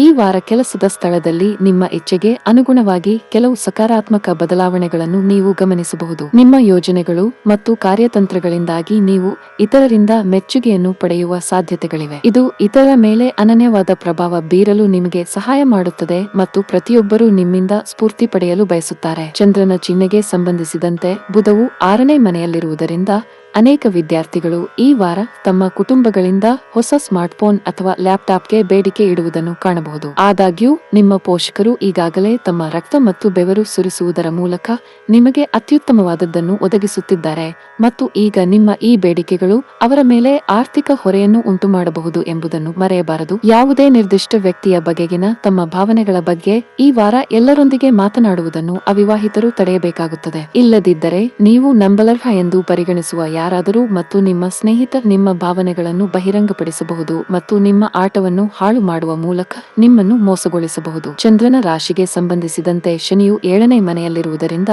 ಈ ವಾರ ಕೆಲಸದ ಸ್ಥಳದಲ್ಲಿ ನಿಮ್ಮ ಇಚ್ಛೆಗೆ ಅನುಗುಣವಾಗಿ ಕೆಲವು ಸಕಾರಾತ್ಮಕ ಬದಲಾವಣೆಗಳನ್ನು ನೀವು ಗಮನಿಸಬಹುದು. ನಿಮ್ಮ ಯೋಜನೆಗಳು ಮತ್ತು ಕಾರ್ಯತಂತ್ರಗಳಿಂದಾಗಿ ನೀವು ಇತರರಿಂದ ಮೆಚ್ಚುಗೆಯನ್ನು ಪಡೆಯುವ ಸಾಧ್ಯತೆಗಳಿವೆ. ಇದು ಇತರರ ಮೇಲೆ ಅನನ್ಯವಾದ ಪ್ರಭಾವ ಬೀರಲು ನಿಮಗೆ ಸಹಾಯ ಮಾಡುತ್ತದೆ ಮತ್ತು ಪ್ರತಿಯೊಬ್ಬರೂ ನಿಮ್ಮಿಂದ ಸ್ಫೂರ್ತಿ ಪಡೆಯಲು ಬಯಸುತ್ತಾರೆ. ಚಂದ್ರನ ಚಿಹ್ನೆಗೆ ಸಂಬಂಧಿಸಿದಂತೆ ಬುಧವು 6ನೇ ಮನೆಯಲ್ಲಿರುವುದರಿಂದ ಅನೇಕ ವಿದ್ಯಾರ್ಥಿಗಳು ಈ ವಾರ ತಮ್ಮ ಕುಟುಂಬಗಳಿಂದ ಹೊಸ ಸ್ಮಾರ್ಟ್ಫೋನ್ ಅಥವಾ ಲ್ಯಾಪ್ಟಾಪ್ಗೆ ಬೇಡಿಕೆ ಇಡುವುದನ್ನು ಕಾಣಬಹುದು. ಆದಾಗ್ಯೂ ನಿಮ್ಮ ಪೋಷಕರು ಈಗಾಗಲೇ ತಮ್ಮ ರಕ್ತ ಮತ್ತು ಬೆವರು ಸುರಿಸುವುದರ ಮೂಲಕ ನಿಮಗೆ ಅತ್ಯುತ್ತಮವಾದದ್ದನ್ನು ಒದಗಿಸುತ್ತಿದ್ದಾರೆ ಮತ್ತು ಈಗ ನಿಮ್ಮ ಈ ಬೇಡಿಕೆಗಳು ಅವರ ಮೇಲೆ ಆರ್ಥಿಕ ಹೊರೆಯನ್ನು ಉಂಟುಮಾಡಬಹುದು ಎಂಬುದನ್ನು ಮರೆಯಬಾರದು. ಯಾವುದೇ ನಿರ್ದಿಷ್ಟ ವ್ಯಕ್ತಿಯ ಬಗೆಗಿನ ತಮ್ಮ ಭಾವನೆಗಳ ಬಗ್ಗೆ ಈ ವಾರ ಎಲ್ಲರೊಂದಿಗೆ ಮಾತನಾಡುವುದನ್ನು ಅವಿವಾಹಿತರು ತಡೆಯಬೇಕಾಗುತ್ತದೆ. ಇಲ್ಲದಿದ್ದರೆ ನೀವು ನಂಬಲರ್ಹ ಎಂದು ಪರಿಗಣಿಸುವ ಯಾರಾದರೂ ಮತ್ತು ನಿಮ್ಮ ಸ್ನೇಹಿತ ನಿಮ್ಮ ಭಾವನೆಗಳನ್ನು ಬಹಿರಂಗಪಡಿಸಬಹುದು ಮತ್ತು ನಿಮ್ಮ ಆಟವನ್ನು ಹಾಳು ಮಾಡುವ ಮೂಲಕ ನಿಮ್ಮನ್ನು ಮೋಸಗೊಳಿಸಬಹುದು. ಚಂದ್ರನ ರಾಶಿಗೆ ಸಂಬಂಧಿಸಿದಂತೆ ಶನಿಯು 7ನೇ ಮನೆಯಲ್ಲಿರುವುದರಿಂದ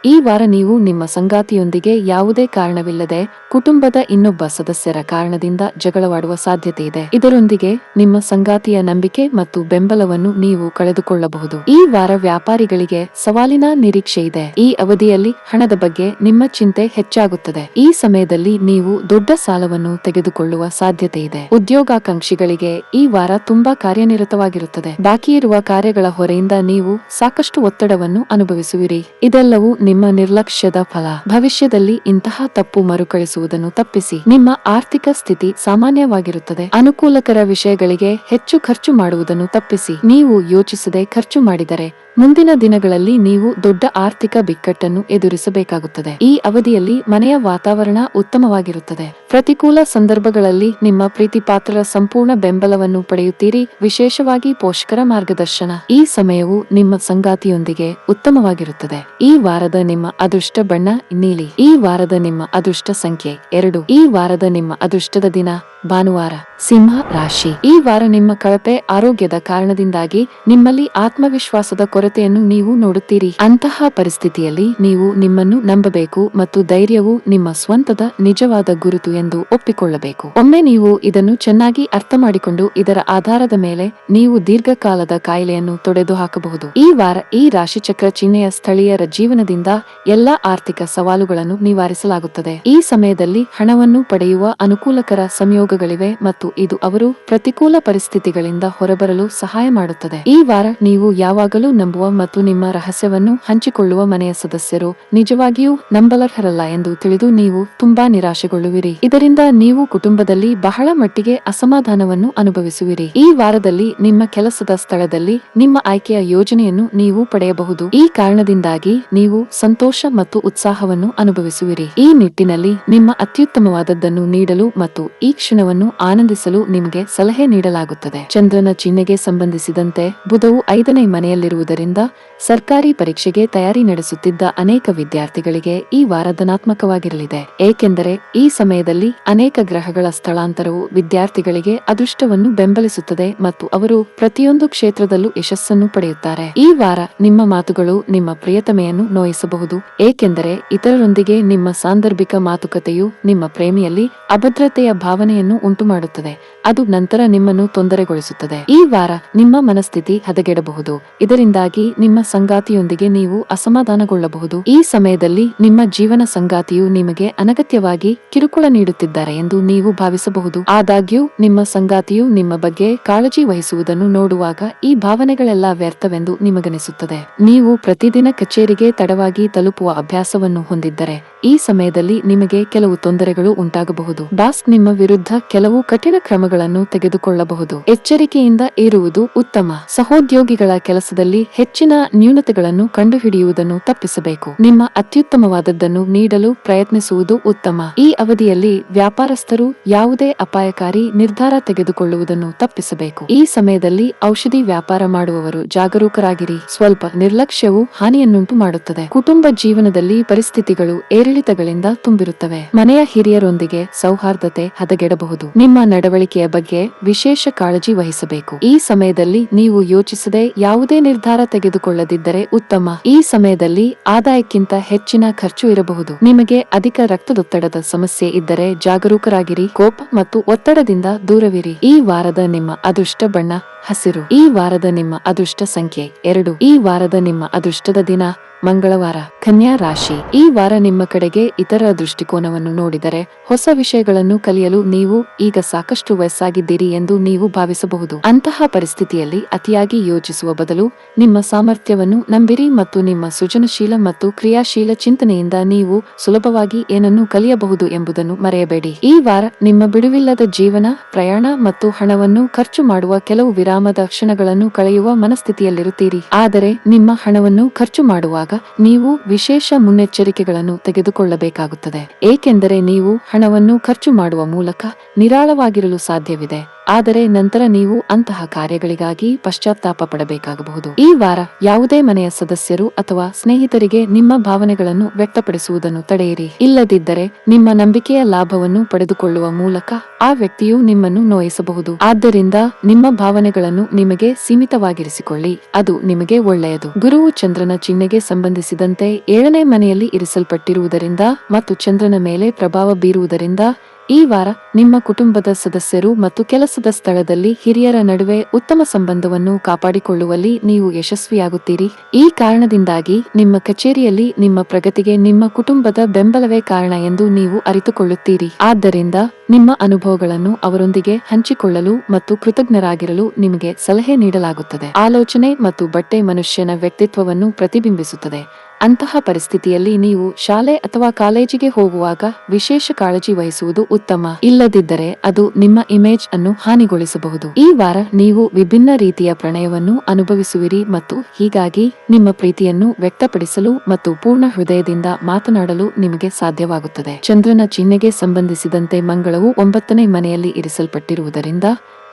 ಈ ವಾರ ನೀವು ನಿಮ್ಮ ಸಂಗಾತಿಯೊಂದಿಗೆ ಯಾವುದೇ ಕಾರಣವಿಲ್ಲದೆ ಕುಟುಂಬದ ಇನ್ನೊಬ್ಬ ಸದಸ್ಯರ ಕಾರಣದಿಂದ ಜಗಳವಾಡುವ ಸಾಧ್ಯತೆ ಇದೆ. ಇದರೊಂದಿಗೆ ನಿಮ್ಮ ಸಂಗಾತಿಯ ನಂಬಿಕೆ ಮತ್ತು ಬೆಂಬಲವನ್ನು ನೀವು ಕಳೆದುಕೊಳ್ಳಬಹುದು. ಈ ವಾರ ವ್ಯಾಪಾರಿಗಳಿಗೆ ಸವಾಲಿನ ನಿರೀಕ್ಷೆ ಇದೆ. ಈ ಅವಧಿಯಲ್ಲಿ ಹಣದ ಬಗ್ಗೆ ನಿಮ್ಮ ಚಿಂತೆ ಹೆಚ್ಚಾಗುತ್ತದೆ. ಈ ಸಮಯದಲ್ಲಿ ನೀವು ದೊಡ್ಡ ಸಾಲವನ್ನು ತೆಗೆದುಕೊಳ್ಳುವ ಸಾಧ್ಯತೆ ಇದೆ. ಉದ್ಯೋಗಾಕಾಂಕ್ಷಿಗಳಿಗೆ ಈ ವಾರ ತುಂಬಾ ಕಾರ್ಯನಿರತವಾಗಿರುತ್ತದೆ. ಬಾಕಿ ಇರುವ ಕಾರ್ಯಗಳ ಹೊರೆಯಿಂದ ನೀವು ಸಾಕಷ್ಟು ಒತ್ತಡವನ್ನು ಅನುಭವಿಸುವಿರಿ. ಇದೆಲ್ಲವೂ ನಿಮ್ಮ ನಿರ್ಲಕ್ಷ್ಯದ ಫಲ. ಭವಿಷ್ಯದಲ್ಲಿ ಇಂತಹ ತಪ್ಪು ಮರುಕಳಿಸುವುದನ್ನು ತಪ್ಪಿಸಿ. ನಿಮ್ಮ ಆರ್ಥಿಕ ಸ್ಥಿತಿ ಸಾಮಾನ್ಯವಾಗಿರುತ್ತದೆ. ಅನುಕೂಲಕರ ವಿಷಯಗಳಿಗೆ ಹೆಚ್ಚು ಖರ್ಚು ಮಾಡುವುದನ್ನು ತಪ್ಪಿಸಿ. ನೀವು ಯೋಚಿಸದೆ ಖರ್ಚು ಮಾಡಿದರೆ ಮುಂದಿನ ದಿನಗಳಲ್ಲಿ ನೀವು ದೊಡ್ಡ ಆರ್ಥಿಕ ಬಿಕ್ಕಟ್ಟನ್ನು ಎದುರಿಸಬೇಕಾಗುತ್ತದೆ. ಈ ಅವಧಿಯಲ್ಲಿ ಮನೆಯ ವಾತಾವರಣ ಉತ್ತಮವಾಗಿರುತ್ತದೆ. ಪ್ರತಿಕೂಲ ಸಂದರ್ಭಗಳಲ್ಲಿ ನಿಮ್ಮ ಪ್ರೀತಿಪಾತ್ರರ ಸಂಪೂರ್ಣ ಬೆಂಬಲವನ್ನು ಪಡೆಯುತ್ತೀರಿ, ವಿಶೇಷವಾಗಿ ಪೋಷಕರ ಮಾರ್ಗದರ್ಶನ. ಈ ಸಮಯವು ನಿಮ್ಮ ಸಂಗಾತಿಯೊಂದಿಗೆ ಉತ್ತಮವಾಗಿರುತ್ತದೆ. ಈ ವಾರದ ನಿಮ್ಮ ಅದೃಷ್ಟ ಬಣ್ಣ ನೀಲಿ. ಈ ವಾರದ ನಿಮ್ಮ ಅದೃಷ್ಟ ಸಂಖ್ಯೆ 2. ಈ ವಾರದ ನಿಮ್ಮ ಅದೃಷ್ಟದ ದಿನ ಭಾನುವಾರ. ಸಿಂಹ ರಾಶಿ. ಈ ವಾರ ನಿಮ್ಮ ಕಳಪೆ ಆರೋಗ್ಯದ ಕಾರಣದಿಂದಾಗಿ ನಿಮ್ಮಲ್ಲಿ ಆತ್ಮವಿಶ್ವಾಸದ ಕೊರತೆಯನ್ನು ನೀವು ನೋಡುತ್ತೀರಿ. ಅಂತಹ ಪರಿಸ್ಥಿತಿಯಲ್ಲಿ ನೀವು ನಿಮ್ಮನ್ನು ನಂಬಬೇಕು ಮತ್ತು ಧೈರ್ಯವು ನಿಮ್ಮ ಸ್ವಂತದ ನಿಜವಾದ ಗುರುತು ಎಂದು ಒಪ್ಪಿಕೊಳ್ಳಬೇಕು. ಒಮ್ಮೆ ನೀವು ಇದನ್ನು ಚೆನ್ನಾಗಿ ಅರ್ಥ ಮಾಡಿಕೊಂಡು ಇದರ ಆಧಾರದ ಮೇಲೆ ನೀವು ದೀರ್ಘಕಾಲದ ಕಾಯಿಲೆಯನ್ನು ತೊಡೆದು ಹಾಕಬಹುದು. ಈ ವಾರ ಈ ರಾಶಿಚಕ್ರ ಚಿಹ್ನೆಯ ಸ್ಥಳೀಯರ ಜೀವನದಿಂದ ಎಲ್ಲಾ ಆರ್ಥಿಕ ಸವಾಲುಗಳನ್ನು ನಿವಾರಿಸಲಾಗುತ್ತದೆ. ಈ ಸಮಯದಲ್ಲಿ ಹಣವನ್ನು ಪಡೆಯುವ ಅನುಕೂಲಕರ ಸಂಯೋಗಗಳಿವೆ ಮತ್ತು ಇದು ಅವರು ಪ್ರತಿಕೂಲ ಪರಿಸ್ಥಿತಿಗಳಿಂದ ಹೊರಬರಲು ಸಹಾಯ ಮಾಡುತ್ತದೆ. ಈ ವಾರ ನೀವು ಯಾವಾಗಲೂ ನಂಬುವ ಮತ್ತು ನಿಮ್ಮ ರಹಸ್ಯವನ್ನು ಹಂಚಿಕೊಳ್ಳುವ ಮನೆಯ ಸದಸ್ಯರು ನಿಜವಾಗಿಯೂ ನಂಬಲರ್ಹರಲ್ಲ ಎಂದು ತಿಳಿದು ನೀವು ತುಂಬಾ ನಿರಾಶೆಗೊಳ್ಳುವಿರಿ. ಇದರಿಂದ ನೀವು ಕುಟುಂಬದಲ್ಲಿ ಬಹಳ ಮಟ್ಟಿಗೆ ಅಸಮಾಧಾನವನ್ನು ಅನುಭವಿಸುವಿರಿ. ಈ ವಾರದಲ್ಲಿ ನಿಮ್ಮ ಕೆಲಸದ ಸ್ಥಳದಲ್ಲಿ ನಿಮ್ಮ ಆಯ್ಕೆಯ ಯೋಜನೆಯನ್ನು ನೀವು ಪಡೆಯಬಹುದು. ಈ ಕಾರಣದಿಂದಾಗಿ ನೀವು ಸಂತೋಷ ಮತ್ತು ಉತ್ಸಾಹವನ್ನು ಅನುಭವಿಸುವಿರಿ. ಈ ನಿಟ್ಟಿನಲ್ಲಿ ನಿಮ್ಮ ಅತ್ಯುತ್ತಮವಾದದ್ದನ್ನು ನೀಡಲು ಮತ್ತು ಈ ಕ್ಷಣವನ್ನು ಆನಂದಿಸಲು ನಿಮಗೆ ಸಲಹೆ ನೀಡಲಾಗುತ್ತದೆ. ಚಂದ್ರನ ಚಿಹ್ನೆಗೆ ಸಂಬಂಧಿಸಿದಂತೆ ಬುಧವು 5ನೇ ಮನೆಯಲ್ಲಿರುವುದರಿಂದ ಸರ್ಕಾರಿ ಪರೀಕ್ಷೆಗೆ ತಯಾರಿ ನಡೆಸುತ್ತಿದ್ದ ಅನೇಕ ವಿದ್ಯಾರ್ಥಿಗಳಿಗೆ ಈ ವಾರ ಧನಾತ್ಮಕವಾಗಿರಲಿದೆ. ಏಕೆಂದರೆ ಈ ಸಮಯದಲ್ಲಿ ಅನೇಕ ಗ್ರಹಗಳ ಸ್ಥಳಾಂತರವು ವಿದ್ಯಾರ್ಥಿಗಳಿಗೆ ಅದೃಷ್ಟವನ್ನು ಬೆಂಬಲಿಸುತ್ತದೆ ಮತ್ತು ಅವರು ಪ್ರತಿಯೊಂದು ಕ್ಷೇತ್ರದಲ್ಲೂ ಯಶಸ್ಸನ್ನು ಪಡೆಯುತ್ತಾರೆ. ಈ ವಾರ ನಿಮ್ಮ ಮಾತುಗಳು ನಿಮ್ಮ ಪ್ರಿಯತಮೆಯನ್ನು ನೋಯಿಸಬಹುದು, ಏಕೆಂದರೆ ಇತರರೊಂದಿಗೆ ನಿಮ್ಮ ಸಾಂದರ್ಭಿಕ ಮಾತುಕತೆಯು ನಿಮ್ಮ ಪ್ರೇಮಿಯಲ್ಲಿ ಅಭದ್ರತೆಯ ಭಾವನೆಯನ್ನು ಉಂಟುಮಾಡುತ್ತದೆ. ಅದು ನಂತರ ನಿಮ್ಮನ್ನು ತೊಂದರೆಗೊಳಿಸುತ್ತದೆ. ಈ ವಾರ ನಿಮ್ಮ ಮನಸ್ಥಿತಿ ಹದಗೆಡಬಹುದು. ಇದರಿಂದಾಗಿ ನಿಮ್ಮ ಸಂಗಾತಿಯೊಂದಿಗೆ ನೀವು ಅಸಮಾಧಾನಗೊಳ್ಳಬಹುದು. ಈ ಸಮಯದಲ್ಲಿ ನಿಮ್ಮ ಜೀವನ ಸಂಗಾತಿಯು ನಿಮಗೆ ಅನಗತ್ಯವಾಗಿ ಕಿರುಕುಳ ನೀಡುತ್ತಿದ್ದಾರೆ ಎಂದು ನೀವು ಭಾವಿಸಬಹುದು. ಆದಾಗ್ಯೂ ನಿಮ್ಮ ಸಂಗಾತಿಯು ನಿಮ್ಮ ಬಗ್ಗೆ ಕಾಳಜಿ ವಹಿಸುವುದನ್ನು ನೋಡುವಾಗ ಈ ಭಾವನೆಗಳೆಲ್ಲ ವ್ಯರ್ಥವೆಂದು ನಿಮಗನಿಸುತ್ತದೆ. ನೀವು ಪ್ರತಿದಿನ ಕಚೇರಿಗೆ ತಡವಾಗಿ ವೇಗವಾಗಿ ತಲುಪುವ ಅಭ್ಯಾಸವನ್ನು ಹೊಂದಿದ್ದರೆ ಈ ಸಮಯದಲ್ಲಿ ನಿಮಗೆ ಕೆಲವು ತೊಂದರೆಗಳು ಉಂಟಾಗಬಹುದು. ಬಾಸ್ ನಿಮ್ಮ ವಿರುದ್ಧ ಕೆಲವು ಕಠಿಣ ಕ್ರಮಗಳನ್ನು ತೆಗೆದುಕೊಳ್ಳಬಹುದು. ಎಚ್ಚರಿಕೆಯಿಂದ ಇರುವುದು ಉತ್ತಮ. ಸಹೋದ್ಯೋಗಿಗಳ ಕೆಲಸದಲ್ಲಿ ಹೆಚ್ಚಿನ ನ್ಯೂನತೆಗಳನ್ನು ಕಂಡುಹಿಡಿಯುವುದನ್ನು ತಪ್ಪಿಸಬೇಕು. ನಿಮ್ಮ ಅತ್ಯುತ್ತಮವಾದದ್ದನ್ನು ನೀಡಲು ಪ್ರಯತ್ನಿಸುವುದು ಉತ್ತಮ. ಈ ಅವಧಿಯಲ್ಲಿ ವ್ಯಾಪಾರಸ್ಥರು ಯಾವುದೇ ಅಪಾಯಕಾರಿ ನಿರ್ಧಾರ ತೆಗೆದುಕೊಳ್ಳುವುದನ್ನು ತಪ್ಪಿಸಬೇಕು. ಈ ಸಮಯದಲ್ಲಿ ಔಷಧಿ ವ್ಯಾಪಾರ ಮಾಡುವವರು ಜಾಗರೂಕರಾಗಿರಿ. ಸ್ವಲ್ಪ ನಿರ್ಲಕ್ಷ್ಯವು ಹಾನಿಯನ್ನುಂಟು ಮಾಡುತ್ತದೆ. ಕುಟುಂಬ ಜೀವನದಲ್ಲಿ ಪರಿಸ್ಥಿತಿಗಳು ಏರಿಳಿತಗಳಿಂದ ತುಂಬಿರುತ್ತವೆ. ಮನೆಯ ಹಿರಿಯರೊಂದಿಗೆ ಸೌಹಾರ್ದತೆ ಹದಗೆಡಬಹುದು. ನಿಮ್ಮ ನಡವಳಿಕೆಯ ಬಗ್ಗೆ ವಿಶೇಷ ಕಾಳಜಿ ವಹಿಸಬೇಕು. ಈ ಸಮಯದಲ್ಲಿ ನೀವು ಯೋಚಿಸದೆ ಯಾವುದೇ ನಿರ್ಧಾರ ತೆಗೆದುಕೊಳ್ಳದಿದ್ದರೆ ಉತ್ತಮ. ಈ ಸಮಯದಲ್ಲಿ ಆದಾಯಕ್ಕಿಂತ ಹೆಚ್ಚಿನ ಖರ್ಚು ಇರಬಹುದು. ನಿಮಗೆ ಅಧಿಕ ರಕ್ತದೊತ್ತಡದ ಸಮಸ್ಯೆ ಇದ್ದರೆ ಜಾಗರೂಕರಾಗಿರಿ. ಕೋಪ ಮತ್ತು ಒತ್ತಡದಿಂದ ದೂರವಿರಿ. ಈ ವಾರದ ನಿಮ್ಮ ಅದೃಷ್ಟ ಬಣ್ಣ ಹಸಿರು. ಈ ವಾರದ ನಿಮ್ಮ ಅದೃಷ್ಟ ಸಂಖ್ಯೆ 2. ಈ ವಾರದ ನಿಮ್ಮ ಅದೃಷ್ಟದ ದಿನ ಮಂಗಳವಾರ. ಕನ್ಯಾ ರಾಶಿ. ಈ ವಾರ ನಿಮ್ಮ ಕಡೆಗೆ ಇತರ ದೃಷ್ಟಿಕೋನವನ್ನು ನೋಡಿದರೆ ಹೊಸ ವಿಷಯಗಳನ್ನು ಕಲಿಯಲು ನೀವು ಈಗ ಸಾಕಷ್ಟು ವಯಸ್ಸಾಗಿದ್ದೀರಿ ಎಂದು ನೀವು ಭಾವಿಸಬಹುದು. ಅಂತಹ ಪರಿಸ್ಥಿತಿಯಲ್ಲಿ ಅತಿಯಾಗಿ ಯೋಚಿಸುವ ಬದಲು ನಿಮ್ಮ ಸಾಮರ್ಥ್ಯವನ್ನು ನಂಬಿರಿ ಮತ್ತು ನಿಮ್ಮ ಸೃಜನಶೀಲ ಮತ್ತು ಕ್ರಿಯಾಶೀಲ ಚಿಂತನೆಯಿಂದ ನೀವು ಸುಲಭವಾಗಿ ಏನನ್ನು ಕಲಿಯಬಹುದು ಎಂಬುದನ್ನು ಮರೆಯಬೇಡಿ. ಈ ವಾರ ನಿಮ್ಮ ಬಿಡುವಿಲ್ಲದ ಜೀವನ, ಪ್ರಯಾಣ ಮತ್ತು ಹಣವನ್ನು ಖರ್ಚು ಮಾಡುವ ಕೆಲವು ವಿರಾಮದ ಕ್ಷಣಗಳನ್ನು ಕಳೆಯುವ ಮನಸ್ಥಿತಿಯಲ್ಲಿರುತ್ತೀರಿ. ಆದರೆ ನಿಮ್ಮ ಹಣವನ್ನು ಖರ್ಚು ಮಾಡುವಾಗ ನೀವು ವಿಶೇಷ ಮುನ್ನೆಚ್ಚರಿಕೆಗಳನ್ನು ತೆಗೆದುಕೊಳ್ಳಬೇಕಾಗುತ್ತದೆ. ಏಕೆಂದರೆ ನೀವು ಹಣವನ್ನು ಖರ್ಚು ಮಾಡುವ ಮೂಲಕ ನಿರಾಳವಾಗಿರಲು ಸಾಧ್ಯವಿದೆ. ಆದರೆ ನಂತರ ನೀವು ಅಂತಹ ಕಾರ್ಯಗಳಿಗಾಗಿ ಪಶ್ಚಾತ್ತಾಪ ಪಡಬೇಕಾಗಬಹುದು. ಈ ವಾರ ಯಾವುದೇ ಮನೆಯ ಸದಸ್ಯರು ಅಥವಾ ಸ್ನೇಹಿತರಿಗೆ ನಿಮ್ಮ ಭಾವನೆಗಳನ್ನು ವ್ಯಕ್ತಪಡಿಸುವುದನ್ನು ತಡೆಯಿರಿ. ಇಲ್ಲದಿದ್ದರೆ ನಿಮ್ಮ ನಂಬಿಕೆಯ ಲಾಭವನ್ನು ಪಡೆದುಕೊಳ್ಳುವ ಮೂಲಕ ಆ ವ್ಯಕ್ತಿಯು ನಿಮ್ಮನ್ನು ನೋಯಿಸಬಹುದು. ಆದ್ದರಿಂದ ನಿಮ್ಮ ಭಾವನೆಗಳನ್ನು ನಿಮಗೆ ಸೀಮಿತವಾಗಿರಿಸಿಕೊಳ್ಳಿ. ಅದು ನಿಮಗೆ ಒಳ್ಳೆಯದು. ಗುರುವು ಚಂದ್ರನ ಚಿಹ್ನೆಗೆ ಸಂಬಂಧಿಸಿದಂತೆ 7ನೇ ಮನೆಯಲ್ಲಿ ಇರಿಸಲ್ಪಟ್ಟಿರುವುದರಿಂದ ಮತ್ತು ಚಂದ್ರನ ಮೇಲೆ ಪ್ರಭಾವ ಬೀರುವುದರಿಂದ ಈ ವಾರ ನಿಮ್ಮ ಕುಟುಂಬದ ಸದಸ್ಯರು ಮತ್ತು ಕೆಲಸದ ಸ್ಥಳದಲ್ಲಿ ಹಿರಿಯರ ನಡುವೆ ಉತ್ತಮ ಸಂಬಂಧವನ್ನು ಕಾಪಾಡಿಕೊಳ್ಳುವಲ್ಲಿ ನೀವು ಯಶಸ್ವಿಯಾಗುತ್ತೀರಿ. ಈ ಕಾರಣದಿಂದಾಗಿ ನಿಮ್ಮ ಕಚೇರಿಯಲ್ಲಿ ನಿಮ್ಮ ಪ್ರಗತಿಗೆ ನಿಮ್ಮ ಕುಟುಂಬದ ಬೆಂಬಲವೇ ಕಾರಣ ಎಂದು ನೀವು ಅರಿತುಕೊಳ್ಳುತ್ತೀರಿ. ಆದ್ದರಿಂದ ನಿಮ್ಮ ಅನುಭವಗಳನ್ನು ಅವರೊಂದಿಗೆ ಹಂಚಿಕೊಳ್ಳಲು ಮತ್ತು ಕೃತಜ್ಞರಾಗಿರಲು ನಿಮಗೆ ಸಲಹೆ ನೀಡಲಾಗುತ್ತದೆ. ಆಲೋಚನೆ ಮತ್ತು ಬಟ್ಟೆ ಮನುಷ್ಯನ ವ್ಯಕ್ತಿತ್ವವನ್ನು ಪ್ರತಿಬಿಂಬಿಸುತ್ತದೆ. ಅಂತಹ ಪರಿಸ್ಥಿತಿಯಲ್ಲಿ ನೀವು ಶಾಲೆ ಅಥವಾ ಕಾಲೇಜಿಗೆ ಹೋಗುವಾಗ ವಿಶೇಷ ಕಾಳಜಿ ವಹಿಸುವುದು ಉತ್ತಮ. ಇಲ್ಲದಿದ್ದರೆ ಅದು ನಿಮ್ಮ ಇಮೇಜ್ ಅನ್ನು ಹಾನಿಗೊಳಿಸಬಹುದು. ಈ ವಾರ ನೀವು ವಿಭಿನ್ನ ರೀತಿಯ ಪ್ರಣಯವನ್ನು ಅನುಭವಿಸುವಿರಿ ಮತ್ತು ಹೀಗಾಗಿ ನಿಮ್ಮ ಪ್ರೀತಿಯನ್ನು ವ್ಯಕ್ತಪಡಿಸಲು ಮತ್ತು ಪೂರ್ಣ ಹೃದಯದಿಂದ ಮಾತನಾಡಲು ನಿಮಗೆ ಸಾಧ್ಯವಾಗುತ್ತದೆ. ಚಂದ್ರನ ಚಿಹ್ನೆಗೆ ಸಂಬಂಧಿಸಿದಂತೆ ಮಂಗಳವು 9ನೇ ಮನೆಯಲ್ಲಿ ಇರಿಸಲ್ಪಟ್ಟಿರುವುದರಿಂದ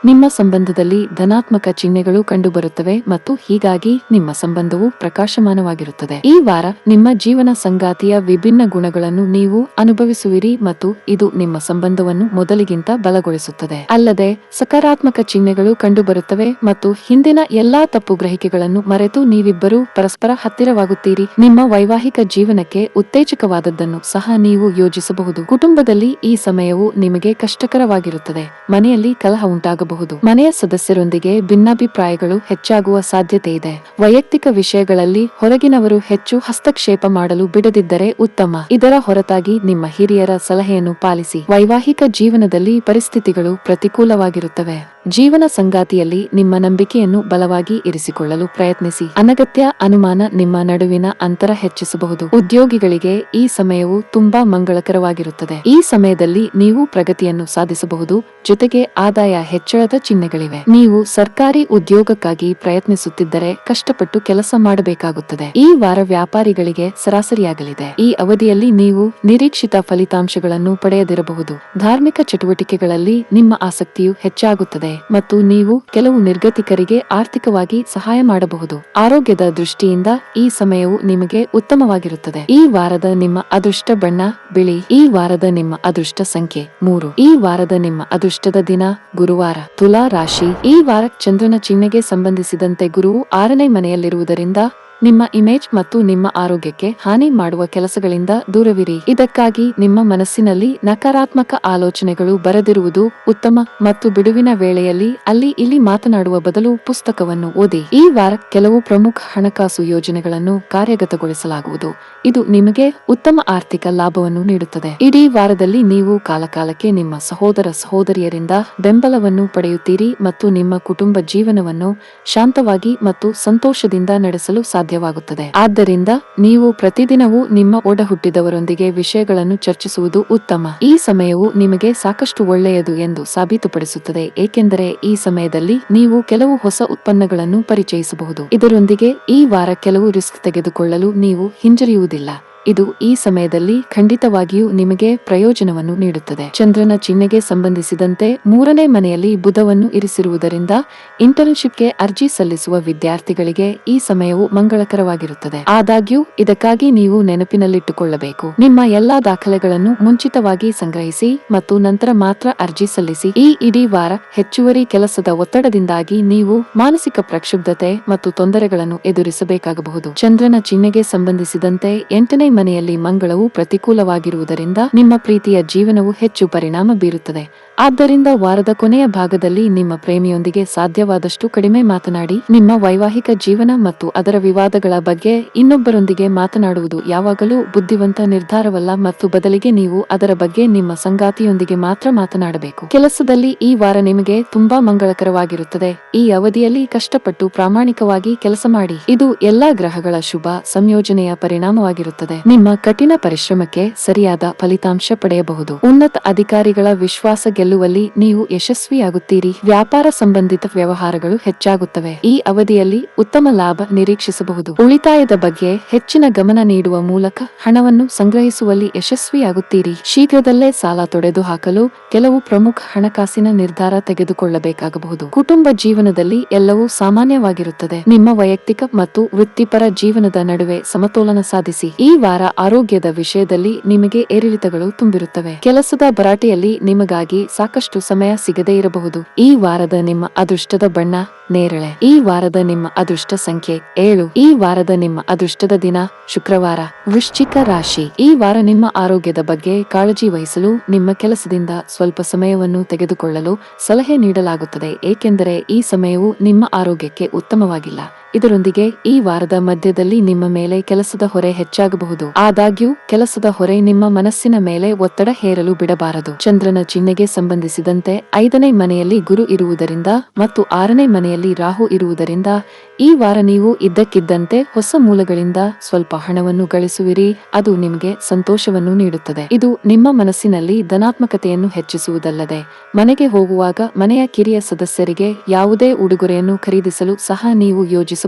ನಿಮ್ಮ ಸಂಬಂಧದಲ್ಲಿ ಧನಾತ್ಮಕ ಚಿಹ್ನೆಗಳು ಕಂಡುಬರುತ್ತವೆ ಮತ್ತು ಹೀಗಾಗಿ ನಿಮ್ಮ ಸಂಬಂಧವು ಪ್ರಕಾಶಮಾನವಾಗಿರುತ್ತದೆ. ಈ ವಾರ ನಿಮ್ಮ ಜೀವನ ಸಂಗಾತಿಯ ವಿಭಿನ್ನ ಗುಣಗಳನ್ನು ನೀವು ಅನುಭವಿಸುವಿರಿ ಮತ್ತು ಇದು ನಿಮ್ಮ ಸಂಬಂಧವನ್ನು ಮೊದಲಿಗಿಂತ ಬಲಗೊಳಿಸುತ್ತದೆ. ಅಲ್ಲದೆ ಸಕಾರಾತ್ಮಕ ಚಿಹ್ನೆಗಳು ಕಂಡುಬರುತ್ತವೆ ಮತ್ತು ಹಿಂದಿನ ಎಲ್ಲಾ ತಪ್ಪು ಗ್ರಹಿಕೆಗಳನ್ನು ಮರೆತು ನೀವಿಬ್ಬರೂ ಪರಸ್ಪರ ಹತ್ತಿರವಾಗುತ್ತೀರಿ. ನಿಮ್ಮ ವೈವಾಹಿಕ ಜೀವನಕ್ಕೆ ಉತ್ತೇಜಕವಾದದ್ದನ್ನು ಸಹ ನೀವು ಯೋಜಿಸಬಹುದು. ಕುಟುಂಬದಲ್ಲಿ ಈ ಸಮಯವು ನಿಮಗೆ ಕಷ್ಟಕರವಾಗಿರುತ್ತದೆ. ಮನೆಯಲ್ಲಿ ಕಲಹ ಉಂಟಾಗಬಹುದು. ಮನೆಯ ಸದಸ್ಯರೊಂದಿಗೆ ಭಿನ್ನಾಭಿಪ್ರಾಯಗಳು ಹೆಚ್ಚಾಗುವ ಸಾಧ್ಯತೆ ಇದೆ. ವೈಯಕ್ತಿಕ ವಿಷಯಗಳಲ್ಲಿ ಹೊರಗಿನವರು ಹೆಚ್ಚು ಹಸ್ತಕ್ಷೇಪ ಮಾಡಲು ಬಿಡದಿದ್ದರೆ ಉತ್ತಮ. ಇದರ ಹೊರತಾಗಿ ನಿಮ್ಮ ಹಿರಿಯರ ಸಲಹೆಯನ್ನು ಪಾಲಿಸಿ. ವೈವಾಹಿಕ ಜೀವನದಲ್ಲಿ ಪರಿಸ್ಥಿತಿಗಳು ಪ್ರತಿಕೂಲವಾಗಿರುತ್ತವೆ. ಜೀವನ ಸಂಗಾತಿಯಲ್ಲಿ ನಿಮ್ಮ ನಂಬಿಕೆಯನ್ನು ಬಲವಾಗಿ ಇರಿಸಿಕೊಳ್ಳಲು ಪ್ರಯತ್ನಿಸಿ. ಅನಗತ್ಯ ಅನುಮಾನ ನಿಮ್ಮ ನಡುವಿನ ಅಂತರ ಹೆಚ್ಚಿಸಬಹುದು. ಉದ್ಯೋಗಿಗಳಿಗೆ ಈ ಸಮಯವು ತುಂಬಾ ಮಂಗಳಕರವಾಗಿರುತ್ತದೆ. ಈ ಸಮಯದಲ್ಲಿ ನೀವು ಪ್ರಗತಿಯನ್ನು ಸಾಧಿಸಬಹುದು. ಜೊತೆಗೆ ಆದಾಯ ಹೆಚ್ಚಳದ ಚಿಹ್ನೆಗಳಿವೆ. ನೀವು ಸರ್ಕಾರಿ ಉದ್ಯೋಗಕ್ಕಾಗಿ ಪ್ರಯತ್ನಿಸುತ್ತಿದ್ದರೆ ಕಷ್ಟಪಟ್ಟು ಕೆಲಸ ಮಾಡಬೇಕಾಗುತ್ತದೆ. ಈ ವಾರ ವ್ಯಾಪಾರಿಗಳಿಗೆ ಸರಾಸರಿಯಾಗಲಿದೆ. ಈ ಅವಧಿಯಲ್ಲಿ ನೀವು ನಿರೀಕ್ಷಿತ ಫಲಿತಾಂಶಗಳನ್ನು ಪಡೆಯದಿರಬಹುದು. ಧಾರ್ಮಿಕ ಚಟುವಟಿಕೆಗಳಲ್ಲಿ ನಿಮ್ಮ ಆಸಕ್ತಿಯು ಹೆಚ್ಚಾಗುತ್ತದೆ ಮತ್ತು ನೀವು ಕೆಲವು ನಿರ್ಗತಿಕರಿಗೆ ಆರ್ಥಿಕವಾಗಿ ಸಹಾಯ ಮಾಡಬಹುದು. ಆರೋಗ್ಯದ ದೃಷ್ಟಿಯಿಂದ ಈ ಸಮಯವು ನಿಮಗೆ ಉತ್ತಮವಾಗಿರುತ್ತದೆ. ಈ ವಾರದ ನಿಮ್ಮ ಅದೃಷ್ಟ ಬಣ್ಣ ಬಿಳಿ. ಈ ವಾರದ ನಿಮ್ಮ ಅದೃಷ್ಟ ಸಂಖ್ಯೆ 3. ಈ ವಾರದ ನಿಮ್ಮ ಅದೃಷ್ಟದ ದಿನ ಗುರುವಾರ. ತುಲಾ ರಾಶಿ. ಈ ವಾರ ಚಂದ್ರನ ಚಿಹ್ನೆಗೆ ಸಂಬಂಧಿಸಿದಂತೆ ಗುರುವು 6ನೇ ಮನೆಯಲ್ಲಿರುವುದರಿಂದ ನಿಮ್ಮ ಇಮೇಜ್ ಮತ್ತು ನಿಮ್ಮ ಆರೋಗ್ಯಕ್ಕೆ ಹಾನಿ ಮಾಡುವ ಕೆಲಸಗಳಿಂದ ದೂರವಿರಿ. ಇದಕ್ಕಾಗಿ ನಿಮ್ಮ ಮನಸ್ಸಿನಲ್ಲಿ ನಕಾರಾತ್ಮಕ ಆಲೋಚನೆಗಳು ಬರದಿರುವುದು ಉತ್ತಮ ಮತ್ತು ಬಿಡುವಿನ ವೇಳೆಯಲ್ಲಿ ಅಲ್ಲಿ ಇಲ್ಲಿ ಮಾತನಾಡುವ ಬದಲು ಪುಸ್ತಕವನ್ನು ಓದಿ. ಈ ವಾರ ಕೆಲವು ಪ್ರಮುಖ ಹಣಕಾಸು ಯೋಜನೆಗಳನ್ನು ಕಾರ್ಯಗತಗೊಳಿಸಲಾಗುವುದು. ಇದು ನಿಮಗೆ ಉತ್ತಮ ಆರ್ಥಿಕ ಲಾಭವನ್ನು ನೀಡುತ್ತದೆ. ಇಡೀ ವಾರದಲ್ಲಿ ನೀವು ಕಾಲಕಾಲಕ್ಕೆ ನಿಮ್ಮ ಸಹೋದರ ಸಹೋದರಿಯರಿಂದ ಬೆಂಬಲವನ್ನು ಪಡೆಯುತ್ತೀರಿ ಮತ್ತು ನಿಮ್ಮ ಕುಟುಂಬ ಜೀವನವನ್ನು ಶಾಂತವಾಗಿ ಮತ್ತು ಸಂತೋಷದಿಂದ ನಡೆಸಲು ಸಾಧ್ಯ ಸಾಧ್ಯವಾಗುತ್ತದೆ. ಆದ್ದರಿಂದ ನೀವು ಪ್ರತಿದಿನವೂ ನಿಮ್ಮ ಒಡಹುಟ್ಟಿದವರೊಂದಿಗೆ ವಿಷಯಗಳನ್ನು ಚರ್ಚಿಸುವುದು ಉತ್ತಮ. ಈ ಸಮಯವು ನಿಮಗೆ ಸಾಕಷ್ಟು ಒಳ್ಳೆಯದು ಎಂದು ಸಾಬೀತುಪಡಿಸುತ್ತದೆ, ಏಕೆಂದರೆ ಈ ಸಮಯದಲ್ಲಿ ನೀವು ಕೆಲವು ಹೊಸ ಉತ್ಪನ್ನಗಳನ್ನು ಪರಿಚಯಿಸಬಹುದು. ಇದರೊಂದಿಗೆ ಈ ವಾರ ಕೆಲವು ರಿಸ್ಕ್ ತೆಗೆದುಕೊಳ್ಳಲು ನೀವು ಹಿಂಜರಿಯುವುದಿಲ್ಲ. ಇದು ಈ ಸಮಯದಲ್ಲಿ ಖಂಡಿತವಾಗಿಯೂ ನಿಮಗೆ ಪ್ರಯೋಜನವನ್ನು ನೀಡುತ್ತದೆ. ಚಂದ್ರನ ಚಿಹ್ನೆಗೆ ಸಂಬಂಧಿಸಿದಂತೆ 3ನೇ ಮನೆಯಲ್ಲಿ ಬುಧವನ್ನು ಇರಿಸಿರುವುದರಿಂದ ಇಂಟರ್ನ್ಶಿಪ್ಗೆ ಅರ್ಜಿ ಸಲ್ಲಿಸುವ ವಿದ್ಯಾರ್ಥಿಗಳಿಗೆ ಈ ಸಮಯವು ಮಂಗಳಕರವಾಗಿರುತ್ತದೆ. ಆದಾಗ್ಯೂ ಇದಕ್ಕಾಗಿ ನೀವು ನೆನಪಿನಲ್ಲಿಟ್ಟುಕೊಳ್ಳಬೇಕು, ನಿಮ್ಮ ಎಲ್ಲಾ ದಾಖಲೆಗಳನ್ನು ಮುಂಚಿತವಾಗಿ ಸಂಗ್ರಹಿಸಿ ಮತ್ತು ನಂತರ ಮಾತ್ರ ಅರ್ಜಿ ಸಲ್ಲಿಸಿ. ಈ ಇಡೀ ವಾರ ಹೆಚ್ಚುವರಿ ಕೆಲಸದ ಒತ್ತಡದಿಂದಾಗಿ ನೀವು ಮಾನಸಿಕ ಪ್ರಕ್ಷುಬ್ಧತೆ ಮತ್ತು ತೊಂದರೆಗಳನ್ನು ಎದುರಿಸಬೇಕಾಗಬಹುದು. ಚಂದ್ರನ ಚಿಹ್ನೆಗೆ ಸಂಬಂಧಿಸಿದಂತೆ 8ನೇ ಮನೆಯಲ್ಲಿ ಮಂಗಳವು ಪ್ರತಿಕೂಲವಾಗಿರುವುದರಿಂದ ನಿಮ್ಮ ಪ್ರೀತಿಯ ಜೀವನವು ಹೆಚ್ಚು ಪರಿಣಾಮ ಬೀರುತ್ತದೆ. ಆದ್ದರಿಂದ ವಾರದ ಕೊನೆಯ ಭಾಗದಲ್ಲಿ ನಿಮ್ಮ ಪ್ರೇಮಿಯೊಂದಿಗೆ ಸಾಧ್ಯವಾದಷ್ಟು ಕಡಿಮೆ ಮಾತನಾಡಿ. ನಿಮ್ಮ ವೈವಾಹಿಕ ಜೀವನ ಮತ್ತು ಅದರ ವಿವಾದಗಳ ಬಗ್ಗೆ ಇನ್ನೊಬ್ಬರೊಂದಿಗೆ ಮಾತನಾಡುವುದು ಯಾವಾಗಲೂ ಬುದ್ಧಿವಂತ ನಿರ್ಧಾರವಲ್ಲ ಮತ್ತು ಬದಲಿಗೆ ನೀವು ಅದರ ಬಗ್ಗೆ ನಿಮ್ಮ ಸಂಗಾತಿಯೊಂದಿಗೆ ಮಾತ್ರ ಮಾತನಾಡಬೇಕು. ಕೆಲಸದಲ್ಲಿ ಈ ವಾರ ನಿಮಗೆ ತುಂಬಾ ಮಂಗಳಕರವಾಗಿರುತ್ತದೆ. ಈ ಅವಧಿಯಲ್ಲಿ ಕಷ್ಟಪಟ್ಟು ಪ್ರಾಮಾಣಿಕವಾಗಿ ಕೆಲಸ ಮಾಡಿ. ಇದು ಎಲ್ಲಾ ಗ್ರಹಗಳ ಶುಭ ಸಂಯೋಜನೆಯ ಪರಿಣಾಮವಾಗಿರುತ್ತದೆ. ನಿಮ್ಮ ಕಠಿಣ ಪರಿಶ್ರಮಕ್ಕೆ ಸರಿಯಾದ ಫಲಿತಾಂಶ ಪಡೆಯಬಹುದು. ಉನ್ನತ ಅಧಿಕಾರಿಗಳ ವಿಶ್ವಾಸ ಗೆಲ್ಲುವಲ್ಲಿ ನೀವು ಯಶಸ್ವಿಯಾಗುತ್ತೀರಿ. ವ್ಯಾಪಾರ ಸಂಬಂಧಿತ ವ್ಯವಹಾರಗಳು ಹೆಚ್ಚಾಗುತ್ತವೆ. ಈ ಅವಧಿಯಲ್ಲಿ ಉತ್ತಮ ಲಾಭ ನಿರೀಕ್ಷಿಸಬಹುದು. ಉಳಿತಾಯದ ಬಗ್ಗೆ ಹೆಚ್ಚಿನ ಗಮನ ನೀಡುವ ಮೂಲಕ ಹಣವನ್ನು ಸಂಗ್ರಹಿಸುವಲ್ಲಿ ಯಶಸ್ವಿಯಾಗುತ್ತೀರಿ. ಶೀಘ್ರದಲ್ಲೇ ಸಾಲ ತೊಡೆದುಹಾಕಲು ಕೆಲವು ಪ್ರಮುಖ ಹಣಕಾಸಿನ ನಿರ್ಧಾರ ತೆಗೆದುಕೊಳ್ಳಬೇಕಾಗಬಹುದು. ಕುಟುಂಬ ಜೀವನದಲ್ಲಿ ಎಲ್ಲವೂ ಸಾಮಾನ್ಯವಾಗಿರುತ್ತದೆ. ನಿಮ್ಮ ವೈಯಕ್ತಿಕ ಮತ್ತು ವೃತ್ತಿಪರ ಜೀವನದ ನಡುವೆ ಸಮತೋಲನ ಸಾಧಿಸಿ. ಈ ವಾರ ಆರೋಗ್ಯದ ವಿಷಯದಲ್ಲಿ ನಿಮಗೆ ಏರಿಳಿತಗಳು ತುಂಬಿರುತ್ತವೆ. ಕೆಲಸದ ಭರಾಟೆಯಲ್ಲಿ ನಿಮಗಾಗಿ ಸಾಕಷ್ಟು ಸಮಯ ಸಿಗದೇ ಇರಬಹುದು. ಈ ವಾರದ ನಿಮ್ಮ ಅದೃಷ್ಟದ ಬಣ್ಣ ನೇರಳೆ. ಈ ವಾರದ ನಿಮ್ಮ ಅದೃಷ್ಟ ಸಂಖ್ಯೆ 7. ಈ ವಾರದ ನಿಮ್ಮ ಅದೃಷ್ಟದ ದಿನ ಶುಕ್ರವಾರ. ವೃಶ್ಚಿಕ ರಾಶಿ. ಈ ವಾರ ನಿಮ್ಮ ಆರೋಗ್ಯದ ಬಗ್ಗೆ ಕಾಳಜಿ ವಹಿಸಲು ನಿಮ್ಮ ಕೆಲಸದಿಂದ ಸ್ವಲ್ಪ ಸಮಯವನ್ನು ತೆಗೆದುಕೊಳ್ಳಲು ಸಲಹೆ ನೀಡಲಾಗುತ್ತದೆ, ಏಕೆಂದರೆ ಈ ಸಮಯವು ನಿಮ್ಮ ಆರೋಗ್ಯಕ್ಕೆ ಉತ್ತಮವಾಗಿಲ್ಲ. ಇದರೊಂದಿಗೆ ಈ ವಾರದ ಮಧ್ಯದಲ್ಲಿ ನಿಮ್ಮ ಮೇಲೆ ಕೆಲಸದ ಹೊರೆ ಹೆಚ್ಚಾಗಬಹುದು. ಆದಾಗ್ಯೂ ಕೆಲಸದ ಹೊರೆ ನಿಮ್ಮ ಮನಸ್ಸಿನ ಮೇಲೆ ಒತ್ತಡ ಹೇರಲು ಬಿಡಬಾರದು. ಚಂದ್ರನ ಚಿಹ್ನೆಗೆ ಸಂಬಂಧಿಸಿದಂತೆ 5ನೇ ಮನೆಯಲ್ಲಿ ಗುರು ಇರುವುದರಿಂದ ಮತ್ತು 6ನೇ ಮನೆಯಲ್ಲಿ ರಾಹು ಇರುವುದರಿಂದ ಈ ವಾರ ನೀವು ಇದ್ದಕ್ಕಿದ್ದಂತೆ ಹೊಸ ಮೂಲಗಳಿಂದ ಸ್ವಲ್ಪ ಹಣವನ್ನು ಗಳಿಸುವಿರಿ. ಅದು ನಿಮಗೆ ಸಂತೋಷವನ್ನು ನೀಡುತ್ತದೆ. ಇದು ನಿಮ್ಮ ಮನಸ್ಸಿನಲ್ಲಿ ಧನಾತ್ಮಕತೆಯನ್ನು ಹೆಚ್ಚಿಸುವುದಲ್ಲದೆ ಮನೆಗೆ ಹೋಗುವಾಗ ಮನೆಯ ಕಿರಿಯ ಸದಸ್ಯರಿಗೆ ಯಾವುದೇ ಉಡುಗೊರೆಯನ್ನು ಖರೀದಿಸಲು ಸಹ ನೀವು ಯೋಜಿಸಬಹುದು.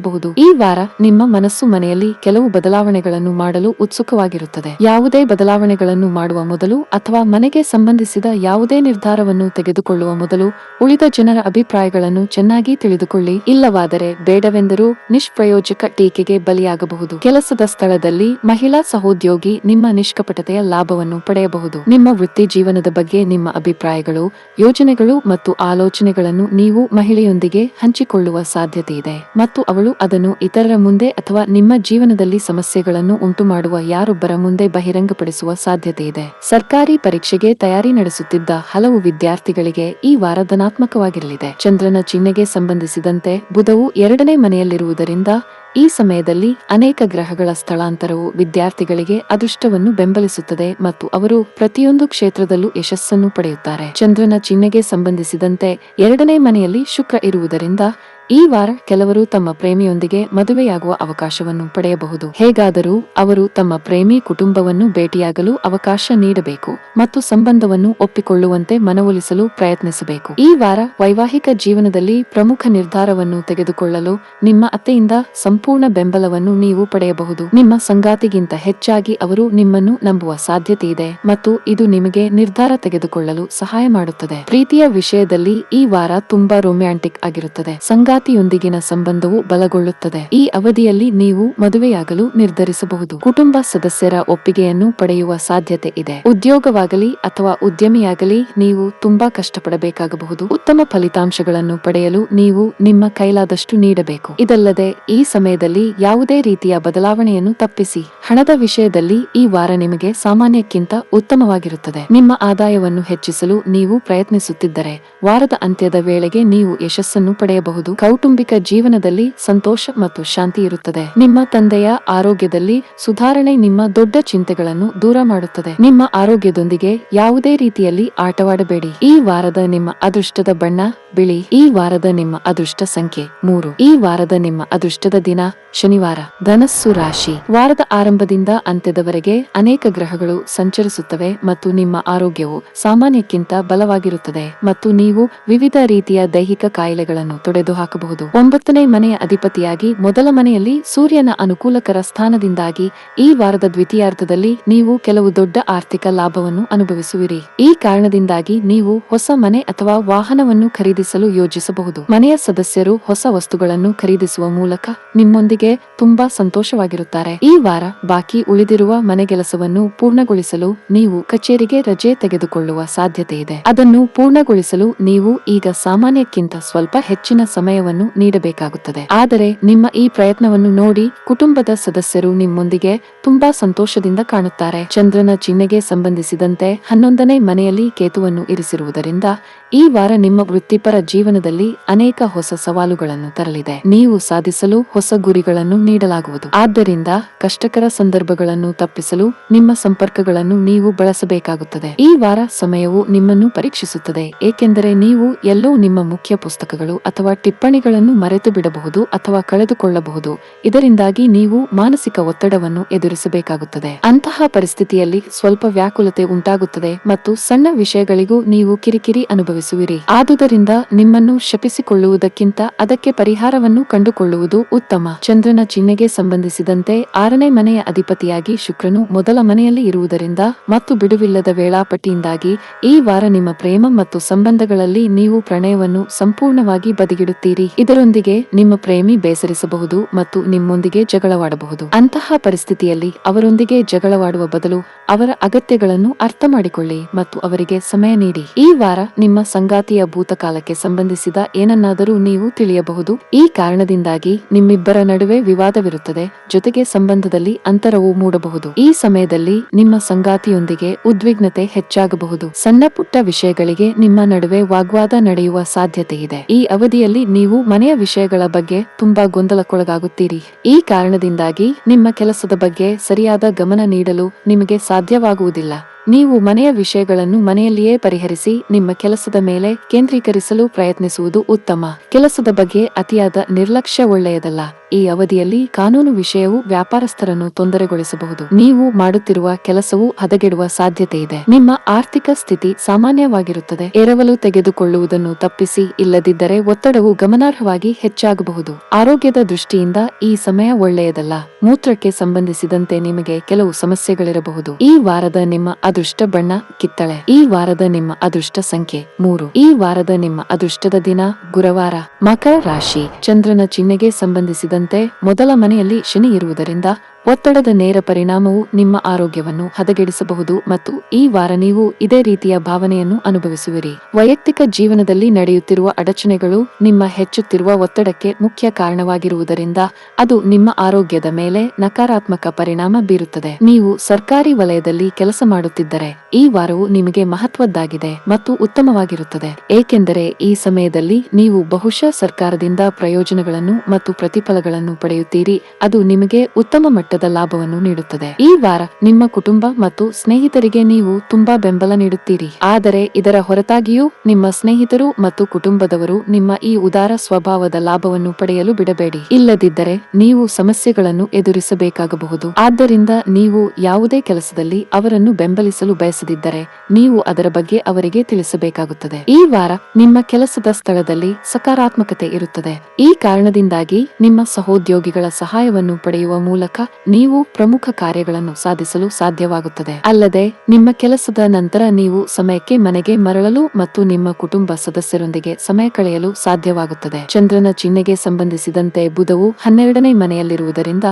ಈ ವಾರ ನಿಮ್ಮ ಮನಸ್ಸು ಮನೆಯಲ್ಲಿ ಕೆಲವು ಬದಲಾವಣೆಗಳನ್ನು ಮಾಡಲು ಉತ್ಸುಕವಾಗಿರುತ್ತದೆ. ಯಾವುದೇ ಬದಲಾವಣೆಗಳನ್ನು ಮಾಡುವ ಮೊದಲು ಅಥವಾ ಮನೆಗೆ ಸಂಬಂಧಿಸಿದ ಯಾವುದೇ ನಿರ್ಧಾರವನ್ನು ತೆಗೆದುಕೊಳ್ಳುವ ಮೊದಲು ಉಳಿದ ಜನರ ಅಭಿಪ್ರಾಯಗಳನ್ನು ಚೆನ್ನಾಗಿ ತಿಳಿದುಕೊಳ್ಳಿ. ಇಲ್ಲವಾದರೆ ಬೇಡವೆಂದರೂ ನಿಷ್ಪ್ರಯೋಜಕ ಟೀಕೆಗೆ ಬಲಿಯಾಗಬಹುದು. ಕೆಲಸದ ಸ್ಥಳದಲ್ಲಿ ಮಹಿಳಾ ಸಹೋದ್ಯೋಗಿ ನಿಮ್ಮ ನಿಷ್ಕಪಟತೆಯ ಲಾಭವನ್ನು ಪಡೆಯಬಹುದು. ನಿಮ್ಮ ವೃತ್ತಿ ಜೀವನದ ಬಗ್ಗೆ ನಿಮ್ಮ ಅಭಿಪ್ರಾಯಗಳು, ಯೋಜನೆಗಳು ಮತ್ತು ಆಲೋಚನೆಗಳನ್ನು ನೀವು ಮಹಿಳೆಯೊಂದಿಗೆ ಹಂಚಿಕೊಳ್ಳುವ ಸಾಧ್ಯತೆ ಇದೆ ಮತ್ತು ಅವಳು ಅದನ್ನು ಇತರರ ಮುಂದೆ ಅಥವಾ ನಿಮ್ಮ ಜೀವನದಲ್ಲಿ ಸಮಸ್ಯೆಗಳನ್ನು ಉಂಟುಮಾಡುವ ಯಾರೊಬ್ಬರ ಮುಂದೆ ಬಹಿರಂಗಪಡಿಸುವ ಸಾಧ್ಯತೆ ಇದೆ. ಸರ್ಕಾರಿ ಪರೀಕ್ಷೆಗೆ ತಯಾರಿ ನಡೆಸುತ್ತಿದ್ದ ಹಲವು ವಿದ್ಯಾರ್ಥಿಗಳಿಗೆ ಈ ವಾರ ಧನಾತ್ಮಕವಾಗಿರಲಿದೆ. ಚಂದ್ರನ ಚಿಹ್ನೆಗೆ ಸಂಬಂಧಿಸಿದಂತೆ ಬುಧವು 2ನೇ ಮನೆಯಲ್ಲಿರುವುದರಿಂದ ಈ ಸಮಯದಲ್ಲಿ ಅನೇಕ ಗ್ರಹಗಳ ಸ್ಥಳಾಂತರವು ವಿದ್ಯಾರ್ಥಿಗಳಿಗೆ ಅದೃಷ್ಟವನ್ನು ಬೆಂಬಲಿಸುತ್ತದೆ ಮತ್ತು ಅವರು ಪ್ರತಿಯೊಂದು ಕ್ಷೇತ್ರದಲ್ಲೂ ಯಶಸ್ಸನ್ನು ಪಡೆಯುತ್ತಾರೆ. ಚಂದ್ರನ ಚಿಹ್ನೆಗೆ ಸಂಬಂಧಿಸಿದಂತೆ 2ನೇ ಮನೆಯಲ್ಲಿ ಶುಕ್ರ ಇರುವುದರಿಂದ ಈ ವಾರ ಕೆಲವರು ತಮ್ಮ ಪ್ರೇಮಿಯೊಂದಿಗೆ ಮದುವೆಯಾಗುವ ಅವಕಾಶವನ್ನು ಪಡೆಯಬಹುದು. ಹೇಗಾದರೂ ಅವರು ತಮ್ಮ ಪ್ರೇಮಿ ಕುಟುಂಬವನ್ನು ಭೇಟಿಯಾಗಲು ಅವಕಾಶ ನೀಡಬೇಕು ಮತ್ತು ಸಂಬಂಧವನ್ನು ಒಪ್ಪಿಕೊಳ್ಳುವಂತೆ ಮನವೊಲಿಸಲು ಪ್ರಯತ್ನಿಸಬೇಕು. ಈ ವಾರ ವೈವಾಹಿಕ ಜೀವನದಲ್ಲಿ ಪ್ರಮುಖ ನಿರ್ಧಾರವನ್ನು ತೆಗೆದುಕೊಳ್ಳಲು ನಿಮ್ಮ ಅತ್ತೆಯಿಂದ ಸಂಪೂರ್ಣ ಬೆಂಬಲವನ್ನು ನೀವು ಪಡೆಯಬಹುದು. ನಿಮ್ಮ ಸಂಗಾತಿಗಿಂತ ಹೆಚ್ಚಾಗಿ ಅವರು ನಿಮ್ಮನ್ನು ನಂಬುವ ಸಾಧ್ಯತೆ ಇದೆ ಮತ್ತು ಇದು ನಿಮಗೆ ನಿರ್ಧಾರ ತೆಗೆದುಕೊಳ್ಳಲು ಸಹಾಯ ಮಾಡುತ್ತದೆ. ಪ್ರೀತಿಯ ವಿಷಯದಲ್ಲಿ ಈ ವಾರ ತುಂಬಾ ರೊಮ್ಯಾಂಟಿಕ್ ಆಗಿರುತ್ತದೆ. ಸಂಗಾತಿಯೊಂದಿಗಿನ ಸಂಬಂಧವು ಬಲಗೊಳ್ಳುತ್ತದೆ. ಈ ಅವಧಿಯಲ್ಲಿ ನೀವು ಮದುವೆಯಾಗಲು ನಿರ್ಧರಿಸಬಹುದು. ಕುಟುಂಬ ಸದಸ್ಯರ ಒಪ್ಪಿಗೆಯನ್ನು ಪಡೆಯುವ ಸಾಧ್ಯತೆ ಇದೆ. ಉದ್ಯೋಗವಾಗಲಿ ಅಥವಾ ಉದ್ಯಮಿಯಾಗಲಿ ನೀವು ತುಂಬಾ ಕಷ್ಟಪಡಬೇಕಾಗಬಹುದು. ಉತ್ತಮ ಫಲಿತಾಂಶಗಳನ್ನು ಪಡೆಯಲು ನೀವು ನಿಮ್ಮ ಕೈಲಾದಷ್ಟು ನೀಡಬೇಕು. ಇದಲ್ಲದೆ ಈ ಸಮಯದಲ್ಲಿ ಯಾವುದೇ ರೀತಿಯ ಬದಲಾವಣೆಯನ್ನು ತಪ್ಪಿಸಿ. ಹಣದ ವಿಷಯದಲ್ಲಿ ಈ ವಾರ ನಿಮಗೆ ಸಾಮಾನ್ಯಕ್ಕಿಂತ ಉತ್ತಮವಾಗಿರುತ್ತದೆ. ನಿಮ್ಮ ಆದಾಯವನ್ನು ಹೆಚ್ಚಿಸಲು ನೀವು ಪ್ರಯತ್ನಿಸುತ್ತಿದ್ದರೆ ವಾರದ ಅಂತ್ಯದ ವೇಳೆಗೆ ನೀವು ಯಶಸ್ಸನ್ನು ಪಡೆಯಬಹುದು. ಕೌಟುಂಬಿಕ ಜೀವನದಲ್ಲಿ ಸಂತೋಷ ಮತ್ತು ಶಾಂತಿ ಇರುತ್ತದೆ. ನಿಮ್ಮ ತಂದೆಯ ಆರೋಗ್ಯದಲ್ಲಿ ಸುಧಾರಣೆ ನಿಮ್ಮ ದೊಡ್ಡ ಚಿಂತೆಗಳನ್ನು ದೂರ ಮಾಡುತ್ತದೆ. ನಿಮ್ಮ ಆರೋಗ್ಯದೊಂದಿಗೆ ಯಾವುದೇ ರೀತಿಯಲ್ಲಿ ಆಟವಾಡಬೇಡಿ. ಈ ವಾರದ ನಿಮ್ಮ ಅದೃಷ್ಟದ ಬಣ್ಣ ಬಿಳಿ. ಈ ವಾರದ ನಿಮ್ಮ ಅದೃಷ್ಟ ಸಂಖ್ಯೆ 3. ಈ ವಾರದ ನಿಮ್ಮ ಅದೃಷ್ಟದ ದಿನ ಶನಿವಾರ. ಧನಸ್ಸು ರಾಶಿ. ವಾರದ ಆರಂಭದಿಂದ ಅಂತ್ಯದವರೆಗೆ ಅನೇಕ ಗ್ರಹಗಳು ಸಂಚರಿಸುತ್ತವೆ ಮತ್ತು ನಿಮ್ಮ ಆರೋಗ್ಯವು ಸಾಮಾನ್ಯಕ್ಕಿಂತ ಬಲವಾಗಿರುತ್ತದೆ ಮತ್ತು ನೀವು ವಿವಿಧ ರೀತಿಯ ದೈಹಿಕ ಕಾಯಿಲೆಗಳನ್ನು ತೊಡೆದುಹಾಕಬಹುದು. 9ನೇ ಮನೆಯ ಅಧಿಪತಿಯಾಗಿ ಮೊದಲ ಮನೆಯಲ್ಲಿ ಸೂರ್ಯನ ಅನುಕೂಲಕರ ಸ್ಥಾನದಿಂದಾಗಿ ಈ ವಾರದ ದ್ವಿತೀಯಾರ್ಧದಲ್ಲಿ ನೀವು ಕೆಲವು ದೊಡ್ಡ ಆರ್ಥಿಕ ಲಾಭವನ್ನು ಅನುಭವಿಸುವಿರಿ. ಈ ಕಾರಣದಿಂದಾಗಿ ನೀವು ಹೊಸ ಮನೆ ಅಥವಾ ವಾಹನವನ್ನು ಖರೀದಿಸಲು ಯೋಜಿಸಬಹುದು. ಮನೆಯ ಸದಸ್ಯರು ಹೊಸ ವಸ್ತುಗಳನ್ನು ಖರೀದಿಸುವ ಮೂಲಕ ನಿಮ್ಮೊಂದಿಗೆ ತುಂಬಾ ಸಂತೋಷವಾಗಿರುತ್ತಾರೆ. ಈ ವಾರ ಬಾಕಿ ಉಳಿದಿರುವ ಮನೆಗೆಲಸವನ್ನು ಪೂರ್ಣಗೊಳಿಸಲು ನೀವು ಕಚೇರಿಗೆ ರಜೆ ತೆಗೆದುಕೊಳ್ಳುವ ಸಾಧ್ಯತೆ ಇದೆ. ಅದನ್ನು ಪೂರ್ಣಗೊಳಿಸಲು ನೀವು ಈಗ ಸಾಮಾನ್ಯಕ್ಕಿಂತ ಸ್ವಲ್ಪ ಹೆಚ್ಚಿನ ಸಮಯವನ್ನು ನೀಡಬೇಕಾಗುತ್ತದೆ. ಆದರೆ ನಿಮ್ಮ ಈ ಪ್ರಯತ್ನವನ್ನು ನೋಡಿ ಕುಟುಂಬದ ಸದಸ್ಯರು ನಿಮ್ಮೊಂದಿಗೆ ತುಂಬಾ ಸಂತೋಷದಿಂದ ಕಾಣುತ್ತಾರೆ. ಚಂದ್ರನ ಚಿಹ್ನೆಗೆ ಸಂಬಂಧಿಸಿದಂತೆ 11ನೇ ಮನೆಯಲ್ಲಿ ಕೇತುವನ್ನು ಇರಿಸಿರುವುದರಿಂದ ಈ ವಾರ ನಿಮ್ಮ ವೃತ್ತಿಪರ ಜೀವನದಲ್ಲಿ ಅನೇಕ ಹೊಸ ಸವಾಲುಗಳನ್ನು ತರಲಿದೆ. ನೀವು ಸಾಧಿಸಲು ಹೊಸ ಗುರಿಗಳನ್ನು ನೀಡಲಾಗುವುದು. ಆದ್ದರಿಂದ ಕಷ್ಟಕರ ಸಂದರ್ಭಗಳನ್ನು ತಪ್ಪಿಸಲು ನಿಮ್ಮ ಸಂಪರ್ಕಗಳನ್ನು ನೀವು ಬಳಸಬೇಕಾಗುತ್ತದೆ. ಈ ವಾರ ಸಮಯವು ನಿಮ್ಮನ್ನು ಪರೀಕ್ಷಿಸುತ್ತದೆ, ಏಕೆಂದರೆ ನೀವು ಎಲ್ಲೋ ನಿಮ್ಮ ಮುಖ್ಯ ಪುಸ್ತಕಗಳು ಅಥವಾ ಟಿಪ್ಪಣಿಗಳನ್ನು ಮರೆತು ಬಿಡಬಹುದು ಅಥವಾ ಕಳೆದುಕೊಳ್ಳಬಹುದು. ಇದರಿಂದಾಗಿ ನೀವು ಮಾನಸಿಕ ಒತ್ತಡವನ್ನು ಎದುರಿಸಬೇಕಾಗುತ್ತದೆ. ಅಂತಹ ಪರಿಸ್ಥಿತಿಯಲ್ಲಿ ಸ್ವಲ್ಪ ವ್ಯಾಕುಲತೆ ಉಂಟಾಗುತ್ತದೆ ಮತ್ತು ಸಣ್ಣ ವಿಷಯಗಳಿಗೂ ನೀವು ಕಿರಿಕಿರಿ ಅನುಭವಿಸುವಿರಿ. ಆದುದರಿಂದ ನಿಮ್ಮನ್ನು ಶಪಿಸಿಕೊಳ್ಳುವುದಕ್ಕಿಂತ ಅದಕ್ಕೆ ಪರಿಹಾರವನ್ನು ಕಂಡುಕೊಳ್ಳುವುದು ಉತ್ತಮ. ಚಂದ್ರನ ಚಿಹ್ನೆಗೆ ಸಂಬಂಧಿಸಿದಂತೆ 6ನೇ ಮನೆಯ ಅಧಿಪತಿಯಾಗಿ ಶುಕ್ರನು ಮೊದಲ ಮನೆಯಲ್ಲಿ ಇರುವುದರಿಂದ ಮತ್ತು ಬಿಡುವಿಲ್ಲದ ವೇಳಾಪಟ್ಟಿಯಿಂದಾಗಿ ಈ ವಾರ ನಿಮ್ಮ ಪ್ರೇಮ ಮತ್ತು ಸಂಬಂಧಗಳಲ್ಲಿ ನೀವು ಪ್ರಣಯವನ್ನು ಸಂಪೂರ್ಣವಾಗಿ ಬದಿಗಿಡುತ್ತೀರಿ. ಇದರೊಂದಿಗೆ ನಿಮ್ಮ ಪ್ರೇಮಿ ಬೇಸರಿಸಬಹುದು ಮತ್ತು ನಿಮ್ಮೊಂದಿಗೆ ಜಗಳವಾಡಬಹುದು. ಅಂತಹ ಪರಿಸ್ಥಿತಿಯಲ್ಲಿ ಅವರೊಂದಿಗೆ ಜಗಳವಾಡುವ ಬದಲು ಅವರ ಅಗತ್ಯಗಳನ್ನು ಅರ್ಥ ಮಾಡಿಕೊಳ್ಳಿ ಮತ್ತು ಅವರಿಗೆ ಸಮಯ ನೀಡಿ. ಈ ವಾರ ನಿಮ್ಮ ಸಂಗಾತಿಯ ಭೂತಕಾಲಕ್ಕೆ ಸಂಬಂಧಿಸಿದ ಏನನ್ನಾದರೂ ನೀವು ತಿಳಿಯಬಹುದು. ಈ ಕಾರಣದಿಂದಾಗಿ ನಿಮ್ಮಿಬ್ಬರ ನಡುವೆ ವಿವಾದವಿರುತ್ತದೆ, ಜೊತೆಗೆ ಸಂಬಂಧದಲ್ಲಿ ಅಂತರವು ಮೂಡಬಹುದು. ಈ ಸಮಯದಲ್ಲಿ ನಿಮ್ಮ ಸಂಗಾತಿಯೊಂದಿಗೆ ಉದ್ವಿಗ್ನತೆ ಹೆಚ್ಚಾಗಬಹುದು. ಸಣ್ಣ ಪುಟ್ಟ ವಿಷಯಗಳಿಗೆ ನಿಮ್ಮ ನಡುವೆ ವಾಗ್ವಾದ ನಡೆಯುವ ಸಾಧ್ಯತೆ ಇದೆ. ಈ ಅವಧಿಯಲ್ಲಿ ನೀವು ಮನೆಯ ವಿಷಯಗಳ ಬಗ್ಗೆ ತುಂಬಾ ಗೊಂದಲಕ್ಕೊಳಗಾಗುತ್ತೀರಿ. ಈ ಕಾರಣದಿಂದಾಗಿ ನಿಮ್ಮ ಕೆಲಸದ ಬಗ್ಗೆ ಸರಿಯಾದ ಗಮನ ನೀಡಲು ನಿಮಗೆ ಸಾಧ್ಯವಾಗುವುದಿಲ್ಲ. ನೀವು ಮನೆಯ ವಿಷಯಗಳನ್ನು ಮನೆಯಲ್ಲಿಯೇ ಪರಿಹರಿಸಿ ನಿಮ್ಮ ಕೆಲಸದ ಮೇಲೆ ಕೇಂದ್ರೀಕರಿಸಲು ಪ್ರಯತ್ನಿಸುವುದು ಉತ್ತಮ. ಕೆಲಸದ ಬಗ್ಗೆ ಅತಿಯಾದ ನಿರ್ಲಕ್ಷ್ಯ ಒಳ್ಳೆಯದಲ್ಲ. ಈ ಅವಧಿಯಲ್ಲಿ ಕಾನೂನು ವಿಷಯವು ವ್ಯಾಪಾರಸ್ಥರನ್ನು ತೊಂದರೆಗೊಳಿಸಬಹುದು. ನೀವು ಮಾಡುತ್ತಿರುವ ಕೆಲಸವು ಹದಗೆಡುವ ಸಾಧ್ಯತೆ ಇದೆ. ನಿಮ್ಮ ಆರ್ಥಿಕ ಸ್ಥಿತಿ ಸಾಮಾನ್ಯವಾಗಿರುತ್ತದೆ. ಎರವಲು ತೆಗೆದುಕೊಳ್ಳುವುದನ್ನು ತಪ್ಪಿಸಿ, ಇಲ್ಲದಿದ್ದರೆ ಒತ್ತಡವು ಗಮನಾರ್ಹವಾಗಿ ಹೆಚ್ಚಾಗಬಹುದು. ಆರೋಗ್ಯದ ದೃಷ್ಟಿಯಿಂದ ಈ ಸಮಯ ಒಳ್ಳೆಯದಲ್ಲ. ಮೂತ್ರಕ್ಕೆ ಸಂಬಂಧಿಸಿದಂತೆ ನಿಮಗೆ ಕೆಲವು ಸಮಸ್ಯೆಗಳಿರಬಹುದು. ಈ ವಾರದ ನಿಮ್ಮ ಅದೃಷ್ಟ ಬಣ್ಣ ಕಿತ್ತಳೆ. ಈ ವಾರದ ನಿಮ್ಮ ಅದೃಷ್ಟ ಸಂಖ್ಯೆ 3. ಈ ವಾರದ ನಿಮ್ಮ ಅದೃಷ್ಟದ ದಿನ ಗುರುವಾರ. ಮಕರ ರಾಶಿ. ಚಂದ್ರನ ಚಿಹ್ನೆಗೆ ಸಂಬಂಧಿಸಿದಂತೆ ಮೊದಲ ಮನೆಯಲ್ಲಿ ಶನಿ ಇರುವುದರಿಂದ ಒತ್ತಡದ ನೇರ ಪರಿಣಾಮವು ನಿಮ್ಮ ಆರೋಗ್ಯವನ್ನು ಹದಗೆಡಿಸಬಹುದು ಮತ್ತು ಈ ವಾರ ನೀವು ಇದೇ ರೀತಿಯ ಭಾವನೆಯನ್ನು ಅನುಭವಿಸುವಿರಿ. ವೈಯಕ್ತಿಕ ಜೀವನದಲ್ಲಿ ನಡೆಯುತ್ತಿರುವ ಅಡಚಣೆಗಳು ನಿಮ್ಮ ಹೆಚ್ಚುತ್ತಿರುವ ಒತ್ತಡಕ್ಕೆ ಮುಖ್ಯ ಕಾರಣವಾಗಿರುವುದರಿಂದ ಅದು ನಿಮ್ಮ ಆರೋಗ್ಯದ ಮೇಲೆ ನಕಾರಾತ್ಮಕ ಪರಿಣಾಮ ಬೀರುತ್ತದೆ. ನೀವು ಸರ್ಕಾರಿ ವಲಯದಲ್ಲಿ ಕೆಲಸ ಮಾಡುತ್ತಿದ್ದರೆ ಈ ವಾರವು ನಿಮಗೆ ಮಹತ್ವದ್ದಾಗಿದೆ ಮತ್ತು ಉತ್ತಮವಾಗಿರುತ್ತದೆ, ಏಕೆಂದರೆ ಈ ಸಮಯದಲ್ಲಿ ನೀವು ಬಹುಶಃ ಸರ್ಕಾರದಿಂದ ಪ್ರಯೋಜನಗಳನ್ನು ಮತ್ತು ಪ್ರತಿಫಲಗಳನ್ನು ಪಡೆಯುತ್ತೀರಿ. ಅದು ನಿಮಗೆ ಉತ್ತಮ ಮಟ್ಟದ ಲಾಭವನ್ನು ನೀಡುತ್ತದೆ. ಈ ವಾರ ನಿಮ್ಮ ಕುಟುಂಬ ಮತ್ತು ಸ್ನೇಹಿತರಿಗೆ ನೀವು ತುಂಬಾ ಬೆಂಬಲ ನೀಡುತ್ತೀರಿ. ಆದರೆ ಇದರ ಹೊರತಾಗಿಯೂ ನಿಮ್ಮ ಸ್ನೇಹಿತರು ಮತ್ತು ಕುಟುಂಬದವರು ನಿಮ್ಮ ಈ ಉದಾರ ಸ್ವಭಾವದ ಲಾಭವನ್ನು ಪಡೆಯಲು ಬಿಡಬೇಡಿ. ಇಲ್ಲದಿದ್ದರೆ ನೀವು ಸಮಸ್ಯೆಗಳನ್ನು ಎದುರಿಸಬೇಕಾಗಬಹುದು. ಆದ್ದರಿಂದ ನೀವು ಯಾವುದೇ ಕೆಲಸದಲ್ಲಿ ಅವರನ್ನು ಬೆಂಬಲಿಸಲು ಬಯಸದಿದ್ದರೆ ನೀವು ಅದರ ಬಗ್ಗೆ ಅವರಿಗೆ ತಿಳಿಸಬೇಕಾಗುತ್ತದೆ. ಈ ವಾರ ನಿಮ್ಮ ಕೆಲಸದ ಸ್ಥಳದಲ್ಲಿ ಸಕಾರಾತ್ಮಕತೆ ಇರುತ್ತದೆ. ಈ ಕಾರಣದಿಂದಾಗಿ ನಿಮ್ಮ ಸಹೋದ್ಯೋಗಿಗಳ ಸಹಾಯವನ್ನು ಪಡೆಯುವ ಮೂಲಕ ನೀವು ಪ್ರಮುಖ ಕಾರ್ಯಗಳನ್ನು ಸಾಧಿಸಲು ಸಾಧ್ಯವಾಗುತ್ತದೆ. ಅಲ್ಲದೆ ನಿಮ್ಮ ಕೆಲಸದ ನಂತರ ನೀವು ಸಮಯಕ್ಕೆ ಮನೆಗೆ ಮರಳಲು ಮತ್ತು ನಿಮ್ಮ ಕುಟುಂಬ ಸದಸ್ಯರೊಂದಿಗೆ ಸಮಯ ಕಳೆಯಲು ಸಾಧ್ಯವಾಗುತ್ತದೆ. ಚಂದ್ರನ ಚಿಹ್ನೆಗೆ ಸಂಬಂಧಿಸಿದಂತೆ ಬುಧವು 12ನೇ ಮನೆಯಲ್ಲಿರುವುದರಿಂದ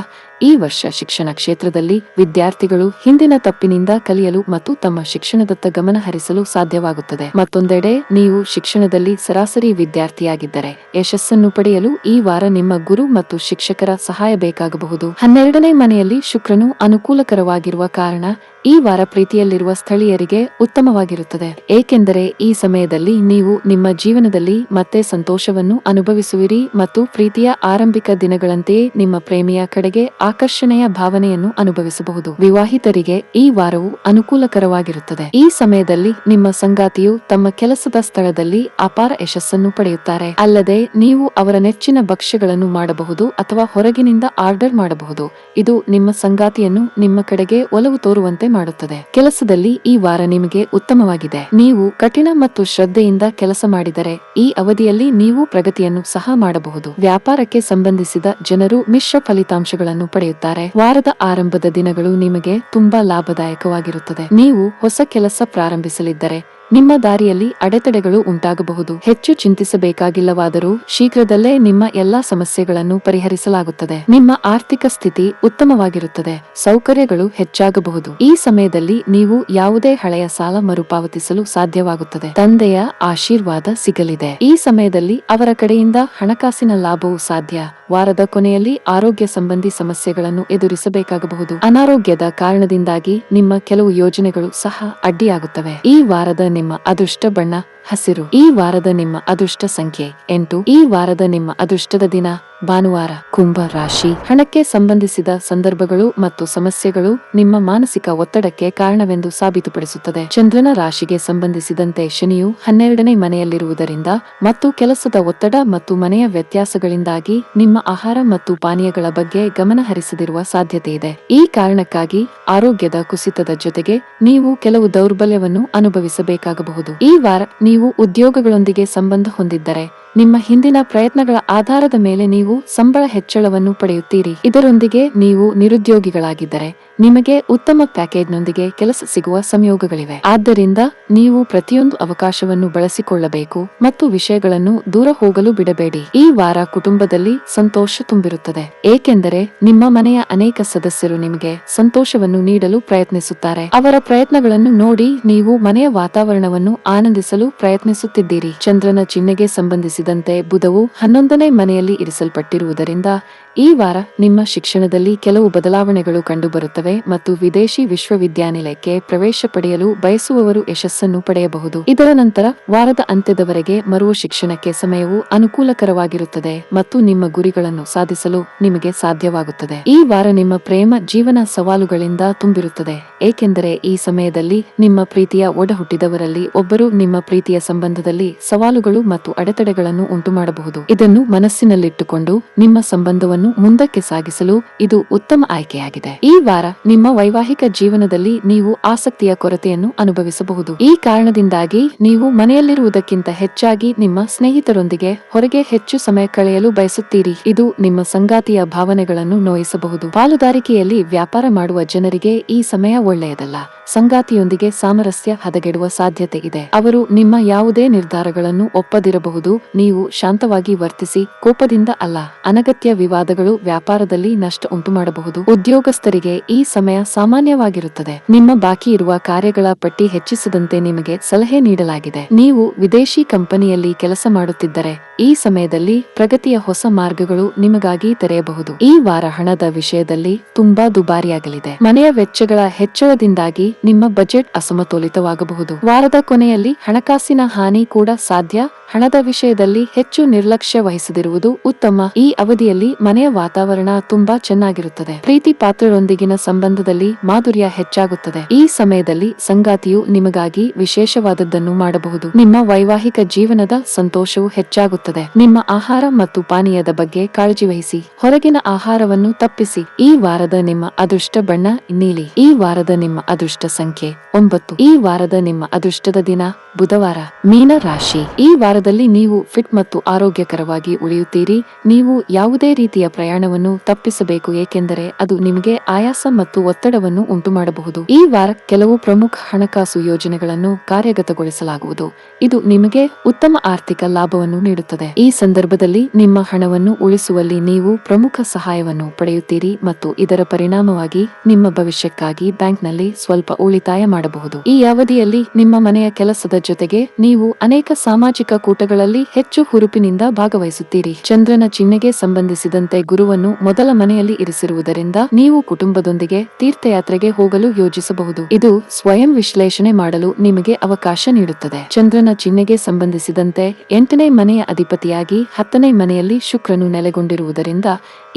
ಈ ವರ್ಷ ಶಿಕ್ಷಣ ಕ್ಷೇತ್ರದಲ್ಲಿ ವಿದ್ಯಾರ್ಥಿಗಳು ಹಿಂದಿನ ತಪ್ಪಿನಿಂದ ಕಲಿಯಲು ಮತ್ತು ತಮ್ಮ ಶಿಕ್ಷಣದತ್ತ ಗಮನ ಹರಿಸಲು ಸಾಧ್ಯವಾಗುತ್ತದೆ. ಮತ್ತೊಂದೆಡೆ ನೀವು ಶಿಕ್ಷಣದಲ್ಲಿ ಸರಾಸರಿ ವಿದ್ಯಾರ್ಥಿಯಾಗಿದ್ದರೆ ಯಶಸ್ಸನ್ನು ಪಡೆಯಲು ಈ ವಾರ ನಿಮ್ಮ ಗುರು ಮತ್ತು ಶಿಕ್ಷಕರ ಸಹಾಯ ಬೇಕಾಗಬಹುದು. 12ನೇ ಮನೆಯಲ್ಲಿ ಶುಕ್ರನು ಅನುಕೂಲಕರವಾಗಿರುವ ಕಾರಣ ಈ ವಾರ ಪ್ರೀತಿಯಲ್ಲಿರುವ ಸ್ಥಳೀಯರಿಗೆ ಉತ್ತಮವಾಗಿರುತ್ತದೆ, ಏಕೆಂದರೆ ಈ ಸಮಯದಲ್ಲಿ ನೀವು ನಿಮ್ಮ ಜೀವನದಲ್ಲಿ ಮತ್ತೆ ಸಂತೋಷವನ್ನು ಅನುಭವಿಸುವಿರಿ ಮತ್ತು ಪ್ರೀತಿಯ ಆರಂಭಿಕ ದಿನಗಳಂತೆಯೇ ನಿಮ್ಮ ಪ್ರೇಮಿಯ ಕಡೆಗೆ ಆಕರ್ಷಣೆಯ ಭಾವನೆಯನ್ನು ಅನುಭವಿಸಬಹುದು. ವಿವಾಹಿತರಿಗೆ ಈ ವಾರವು ಅನುಕೂಲಕರವಾಗಿರುತ್ತದೆ. ಈ ಸಮಯದಲ್ಲಿ ನಿಮ್ಮ ಸಂಗಾತಿಯು ತಮ್ಮ ಕೆಲಸದ ಸ್ಥಳದಲ್ಲಿ ಅಪಾರ ಯಶಸ್ಸನ್ನು ಪಡೆಯುತ್ತಾರೆ. ಅಲ್ಲದೆ ನೀವು ಅವರ ನೆಚ್ಚಿನ ಭಕ್ಷ್ಯಗಳನ್ನು ಮಾಡಬಹುದು ಅಥವಾ ಹೊರಗಿನಿಂದ ಆರ್ಡರ್ ಮಾಡಬಹುದು. ಇದು ನಿಮ್ಮ ಸಂಗಾತಿಯನ್ನು ನಿಮ್ಮ ಕಡೆಗೆ ಒಲವು ತೋರುವಂತೆ ಮಾಡುತ್ತದೆ. ಕೆಲಸದಲ್ಲಿ ಈ ವಾರ ನಿಮಗೆ ಉತ್ತಮವಾಗಿದೆ. ನೀವು ಕಠಿಣ ಮತ್ತು ಶ್ರದ್ಧೆಯಿಂದ ಕೆಲಸ ಮಾಡಿದರೆ ಈ ಅವಧಿಯಲ್ಲಿ ನೀವು ಪ್ರಗತಿಯನ್ನು ಸಹ ಮಾಡಬಹುದು. ವ್ಯಾಪಾರಕ್ಕೆ ಸಂಬಂಧಿಸಿದ ಜನರು ಮಿಶ್ರ ಫಲಿತಾಂಶಗಳನ್ನು ಪಡೆಯುತ್ತಾರೆ. ವಾರದ ಆರಂಭದ ದಿನಗಳು ನಿಮಗೆ ತುಂಬಾ ಲಾಭದಾಯಕವಾಗಿರುತ್ತದೆ. ನೀವು ಹೊಸ ಕೆಲಸ ಪ್ರಾರಂಭಿಸಲಿದ್ದರೆ ನಿಮ್ಮ ದಾರಿಯಲ್ಲಿ ಅಡೆತಡೆಗಳು ಉಂಟಾಗಬಹುದು. ಹೆಚ್ಚು ಚಿಂತಿಸಬೇಕಾಗಿಲ್ಲವಾದರೂ ಶೀಘ್ರದಲ್ಲೇ ನಿಮ್ಮ ಎಲ್ಲಾ ಸಮಸ್ಯೆಗಳನ್ನು ಪರಿಹರಿಸಲಾಗುತ್ತದೆ. ನಿಮ್ಮ ಆರ್ಥಿಕ ಸ್ಥಿತಿ ಉತ್ತಮವಾಗಿರುತ್ತದೆ. ಸೌಕರ್ಯಗಳು ಹೆಚ್ಚಾಗಬಹುದು. ಈ ಸಮಯದಲ್ಲಿ ನೀವು ಯಾವುದೇ ಹಳೆಯ ಸಾಲ ಮರುಪಾವತಿಸಲು ಸಾಧ್ಯವಾಗುತ್ತದೆ. ತಂದೆಯ ಆಶೀರ್ವಾದ ಸಿಗಲಿದೆ. ಈ ಸಮಯದಲ್ಲಿ ಅವರ ಕಡೆಯಿಂದ ಹಣಕಾಸಿನ ಲಾಭವು ಸಾಧ್ಯ. ವಾರದ ಕೊನೆಯಲ್ಲಿ ಆರೋಗ್ಯ ಸಂಬಂಧಿ ಸಮಸ್ಯೆಗಳನ್ನು ಎದುರಿಸಬೇಕಾಗಬಹುದು. ಅನಾರೋಗ್ಯದ ಕಾರಣದಿಂದಾಗಿ ನಿಮ್ಮ ಕೆಲವು ಯೋಜನೆಗಳು ಸಹ ಅಡ್ಡಿಯಾಗುತ್ತವೆ. ಈ ವಾರದ ನಿಮ್ಮ ಅದೃಷ್ಟ ಬಣ್ಣ ಹಸಿರು. ಈ ವಾರದ ನಿಮ್ಮ ಅದೃಷ್ಟ ಸಂಖ್ಯೆ 8. ಈ ವಾರದ ನಿಮ್ಮ ಅದೃಷ್ಟದ ದಿನ ಭಾನುವಾರ. ಕುಂಭ ರಾಶಿ. ಹಣಕ್ಕೆ ಸಂಬಂಧಿಸಿದ ಸಂದರ್ಭಗಳು ಮತ್ತು ಸಮಸ್ಯೆಗಳು ನಿಮ್ಮ ಮಾನಸಿಕ ಒತ್ತಡಕ್ಕೆ ಕಾರಣವೆಂದು ಸಾಬೀತುಪಡಿಸುತ್ತದೆ. ಚಂದ್ರನ ರಾಶಿಗೆ ಸಂಬಂಧಿಸಿದಂತೆ ಶನಿಯು 12ನೇ ಮನೆಯಲ್ಲಿರುವುದರಿಂದ ಮತ್ತು ಕೆಲಸದ ಒತ್ತಡ ಮತ್ತು ಮನೆಯ ವ್ಯತ್ಯಾಸಗಳಿಂದಾಗಿ ನಿಮ್ಮ ಆಹಾರ ಮತ್ತು ಪಾನೀಯಗಳ ಬಗ್ಗೆ ಗಮನ ಹರಿಸದಿರುವ ಸಾಧ್ಯತೆಯಿದೆ. ಈ ಕಾರಣಕ್ಕಾಗಿ ಆರೋಗ್ಯದ ಕುಸಿತದ ಜೊತೆಗೆ ನೀವು ಕೆಲವು ದೌರ್ಬಲ್ಯವನ್ನು ಅನುಭವಿಸಬೇಕಾಗಬಹುದು. ಈ ವಾರ ನೀವು ಉದ್ಯೋಗಗಳೊಂದಿಗೆ ಸಂಬಂಧ ಹೊಂದಿದ್ದರೆ ನಿಮ್ಮ ಹಿಂದಿನ ಪ್ರಯತ್ನಗಳ ಆಧಾರದ ಮೇಲೆ ನೀವು ಸಂಬಳ ಹೆಚ್ಚಳವನ್ನು ಪಡೆಯುತ್ತೀರಿ. ಇದರೊಂದಿಗೆ ನೀವು ನಿರುದ್ಯೋಗಿಗಳಾಗಿದ್ದರೆ ನಿಮಗೆ ಉತ್ತಮ ಪ್ಯಾಕೇಜ್ನೊಂದಿಗೆ ಕೆಲಸ ಸಿಗುವ ಸಂಯೋಗಗಳಿವೆ. ಆದ್ದರಿಂದ ನೀವು ಪ್ರತಿಯೊಂದು ಅವಕಾಶವನ್ನು ಬಳಸಿಕೊಳ್ಳಬೇಕು ಮತ್ತು ವಿಷಯಗಳನ್ನು ದೂರ ಹೋಗಲು ಬಿಡಬೇಡಿ. ಈ ವಾರ ಕುಟುಂಬದಲ್ಲಿ ಸಂತೋಷ ತುಂಬಿರುತ್ತದೆ, ಏಕೆಂದರೆ ನಿಮ್ಮ ಮನೆಯ ಅನೇಕ ಸದಸ್ಯರು ನಿಮಗೆ ಸಂತೋಷವನ್ನು ನೀಡಲು ಪ್ರಯತ್ನಿಸುತ್ತಾರೆ. ಅವರ ಪ್ರಯತ್ನಗಳನ್ನು ನೋಡಿ ನೀವು ಮನೆಯ ವಾತಾವರಣವನ್ನು ಆನಂದಿಸಲು ಪ್ರಯತ್ನಿಸುತ್ತಿದ್ದೀರಿ. ಚಂದ್ರನ ಚಿಹ್ನೆಗೆ ಸಂಬಂಧಿಸಿದಂತೆ ಬುಧವು 11ನೇ ಮನೆಯಲ್ಲಿ ಇರಿಸಲ್ಪಟ್ಟಿರುವುದರಿಂದ ಈ ವಾರ ನಿಮ್ಮ ಶಿಕ್ಷಣದಲ್ಲಿ ಕೆಲವು ಬದಲಾವಣೆಗಳು ಕಂಡುಬರುತ್ತವೆ ಮತ್ತು ವಿದೇಶಿ ವಿಶ್ವವಿದ್ಯಾನಿಲಯಕ್ಕೆ ಪ್ರವೇಶ ಪಡೆಯಲು ಬಯಸುವವರು ಯಶಸ್ಸನ್ನು ಪಡೆಯಬಹುದು. ಇದರ ನಂತರ ವಾರದ ಅಂತ್ಯದವರೆಗೆ ಮರುವ ಶಿಕ್ಷಣಕ್ಕೆ ಸಮಯವು ಅನುಕೂಲಕರವಾಗಿರುತ್ತದೆ ಮತ್ತು ನಿಮ್ಮ ಗುರಿಗಳನ್ನು ಸಾಧಿಸಲು ನಿಮಗೆ ಸಾಧ್ಯವಾಗುತ್ತದೆ. ಈ ವಾರ ನಿಮ್ಮ ಪ್ರೇಮ ಜೀವನ ಸವಾಲುಗಳಿಂದ ತುಂಬಿರುತ್ತದೆ, ಏಕೆಂದರೆ ಈ ಸಮಯದಲ್ಲಿ ನಿಮ್ಮ ಪ್ರೀತಿಯ ಒಡಹುಟ್ಟಿದವರಲ್ಲಿ ಒಬ್ಬರು ನಿಮ್ಮ ಪ್ರೀತಿಯ ಸಂಬಂಧದಲ್ಲಿ ಸವಾಲುಗಳು ಮತ್ತು ಅಡೆತಡೆಗಳನ್ನು ಉಂಟುಮಾಡಬಹುದು. ಇದನ್ನು ಮನಸ್ಸಿನಲ್ಲಿಟ್ಟುಕೊಂಡು ನಿಮ್ಮ ಸಂಬಂಧವನ್ನು ಮುಂದಕ್ಕೆ ಸಾಗಿಸಲು ಇದು ಉತ್ತಮ ಆಯ್ಕೆಯಾಗಿದೆ. ಈ ವಾರ ನಿಮ್ಮ ವೈವಾಹಿಕ ಜೀವನದಲ್ಲಿ ನೀವು ಆಸಕ್ತಿಯ ಕೊರತೆಯನ್ನು ಅನುಭವಿಸಬಹುದು. ಈ ಕಾರಣದಿಂದಾಗಿ ನೀವು ಮನೆಯಲ್ಲಿರುವುದಕ್ಕಿಂತ ಹೆಚ್ಚಾಗಿ ನಿಮ್ಮ ಸ್ನೇಹಿತರೊಂದಿಗೆ ಹೊರಗೆ ಹೆಚ್ಚು ಸಮಯ ಕಳೆಯಲು ಬಯಸುತ್ತೀರಿ. ಇದು ನಿಮ್ಮ ಸಂಗಾತಿಯ ಭಾವನೆಗಳನ್ನು ನೋಯಿಸಬಹುದು. ಪಾಲುದಾರಿಕೆಯಲ್ಲಿ ವ್ಯಾಪಾರ ಮಾಡುವ ಜನರಿಗೆ ಈ ಸಮಯ ಒಳ್ಳೆಯದಲ್ಲ. ಸಂಗಾತಿಯೊಂದಿಗೆ ಸಾಮರಸ್ಯ ಹದಗೆಡುವ ಸಾಧ್ಯತೆ ಇದೆ. ಅವರು ನಿಮ್ಮ ಯಾವುದೇ ನಿರ್ಧಾರಗಳನ್ನು ಒಪ್ಪದಿರಬಹುದು. ನೀವು ಶಾಂತವಾಗಿ ವರ್ತಿಸಿ, ಕೋಪದಿಂದ ಅಲ್ಲ. ಅನಗತ್ಯ ವಿವಾದಗಳು ವ್ಯಾಪಾರದಲ್ಲಿ ನಷ್ಟ ಉಂಟುಮಾಡಬಹುದು. ಉದ್ಯೋಗಸ್ಥರಿಗೆ ಈ ಸಮಯ ಸಾಮಾನ್ಯವಾಗಿರುತ್ತದೆ. ನಿಮ್ಮ ಬಾಕಿ ಇರುವ ಕಾರ್ಯಗಳ ಪಟ್ಟಿ ಹೆಚ್ಚಿಸದಂತೆ ನಿಮಗೆ ಸಲಹೆ ನೀಡಲಾಗಿದೆ. ನೀವು ವಿದೇಶಿ ಕಂಪನಿಯಲ್ಲಿ ಕೆಲಸ ಮಾಡುತ್ತಿದ್ದರೆ ಈ ಸಮಯದಲ್ಲಿ ಪ್ರಗತಿಯ ಹೊಸ ಮಾರ್ಗಗಳು ನಿಮಗಾಗಿ ತೆರೆಯಬಹುದು. ಈ ವಾರ ಹಣದ ವಿಷಯದಲ್ಲಿ ತುಂಬಾ ದುಬಾರಿಯಾಗಲಿದೆ. ಮನೆಯ ವೆಚ್ಚಗಳ ಹೆಚ್ಚಳದಿಂದಾಗಿ ನಿಮ್ಮ ಬಜೆಟ್ ಅಸಮತೋಲಿತವಾಗಬಹುದು. ವಾರದ ಕೊನೆಯಲ್ಲಿ ಹಣಕಾಸಿನ ಹಾನಿ ಕೂಡ ಸಾಧ್ಯ. ಹಣದ ವಿಷಯದಲ್ಲಿ ಹೆಚ್ಚು ನಿರ್ಲಕ್ಷ್ಯ ವಹಿಸದಿರುವುದು ಉತ್ತಮ. ಈ ಅವಧಿಯಲ್ಲಿ ಮನೆಯ ವಾತಾವರಣ ತುಂಬಾ ಚೆನ್ನಾಗಿರುತ್ತದೆ. ಪ್ರೀತಿ ಪಾತ್ರರೊಂದಿಗಿನ ಸಂಬಂಧದಲ್ಲಿ ಮಾಧುರ್ಯ ಹೆಚ್ಚಾಗುತ್ತದೆ. ಈ ಸಮಯದಲ್ಲಿ ಸಂಗಾತಿಯು ನಿಮಗಾಗಿ ವಿಶೇಷವಾದದ್ದನ್ನು ಮಾಡಬಹುದು. ನಿಮ್ಮ ವೈವಾಹಿಕ ಜೀವನದ ಸಂತೋಷವು ಹೆಚ್ಚಾಗುತ್ತದೆ. ನಿಮ್ಮ ಆಹಾರ ಮತ್ತು ಪಾನೀಯದ ಬಗ್ಗೆ ಕಾಳಜಿ ವಹಿಸಿ. ಹೊರಗಿನ ಆಹಾರವನ್ನು ತಪ್ಪಿಸಿ. ಈ ವಾರದ ನಿಮ್ಮ ಅದೃಷ್ಟ ಬಣ್ಣ ನೀಲಿ. ಈ ವಾರದ ನಿಮ್ಮ ಅದೃಷ್ಟ ಸಂಖ್ಯೆ 9. ಈ ವಾರದ ನಿಮ್ಮ ಅದೃಷ್ಟದ ದಿನ ಬುಧವಾರ. ಮೀನ ರಾಶಿ. ಈ ವಾರದಲ್ಲಿ ನೀವು ಫಿಟ್ ಮತ್ತು ಆರೋಗ್ಯಕರವಾಗಿ ಉಳಿಯುತ್ತೀರಿ. ನೀವು ಯಾವುದೇ ರೀತಿಯ ಪ್ರಯಾಣವನ್ನು ತಪ್ಪಿಸಬೇಕು, ಏಕೆಂದರೆ ಅದು ನಿಮಗೆ ಆಯಾಸ ಮತ್ತು ಒತ್ತಡವನ್ನು ಉಂಟುಮಾಡಬಹುದು. ಈ ವಾರ ಕೆಲವು ಪ್ರಮುಖ ಹಣಕಾಸು ಯೋಜನೆಗಳನ್ನು ಕಾರ್ಯಗತಗೊಳಿಸಲಾಗುವುದು. ಇದು ನಿಮಗೆ ಉತ್ತಮ ಆರ್ಥಿಕ ಲಾಭವನ್ನು ನೀಡುತ್ತದೆ. ಈ ಸಂದರ್ಭದಲ್ಲಿ ನಿಮ್ಮ ಹಣವನ್ನು ಉಳಿಸುವಲ್ಲಿ ನೀವು ಪ್ರಮುಖ ಸಹಾಯವನ್ನು ಪಡೆಯುತ್ತೀರಿ ಮತ್ತು ಇದರ ಪರಿಣಾಮವಾಗಿ ನಿಮ್ಮ ಭವಿಷ್ಯಕ್ಕಾಗಿ ಬ್ಯಾಂಕ್ನಲ್ಲಿ ಸ್ವಲ್ಪ ಉಳಿತಾಯ ಮಾಡಬಹುದು. ಈ ಅವಧಿಯಲ್ಲಿ ನಿಮ್ಮ ಮನೆಯ ಕೆಲಸದ ಜೊತೆಗೆ ನೀವು ಅನೇಕ ಸಾಮಾಜಿಕ ಕೂಟಗಳಲ್ಲಿ ಹೆಚ್ಚು ಹುರುಪಿನಿಂದ ಭಾಗವಹಿಸುತ್ತೀರಿ. ಚಂದ್ರನ ಚಿಹ್ನೆಗೆ ಸಂಬಂಧಿಸಿದಂತೆ ಗುರುವನ್ನು ಮೊದಲ ಮನೆಯಲ್ಲಿ ಇರಿಸಿರುವುದರಿಂದ ನೀವು ಕುಟುಂಬದೊಂದಿಗೆ ತೀರ್ಥಯಾತ್ರೆಗೆ ಹೋಗಲು ಯೋಜಿಸಬಹುದು. ಇದು ಸ್ವಯಂ ವಿಶ್ಲೇಷಣೆ ಮಾಡಲು ನಿಮಗೆ ಅವಕಾಶ ನೀಡುತ್ತದೆ. ಚಂದ್ರನ ಚಿಹ್ನೆಗೆ ಸಂಬಂಧಿಸಿದಂತೆ 8ನೇ ಮನೆಯ ಅಧಿಪತಿಯಾಗಿ 10ನೇ ಮನೆಯಲ್ಲಿ ಶುಕ್ರನು ನೆಲೆಗೊಂಡಿರುವುದರಿಂದ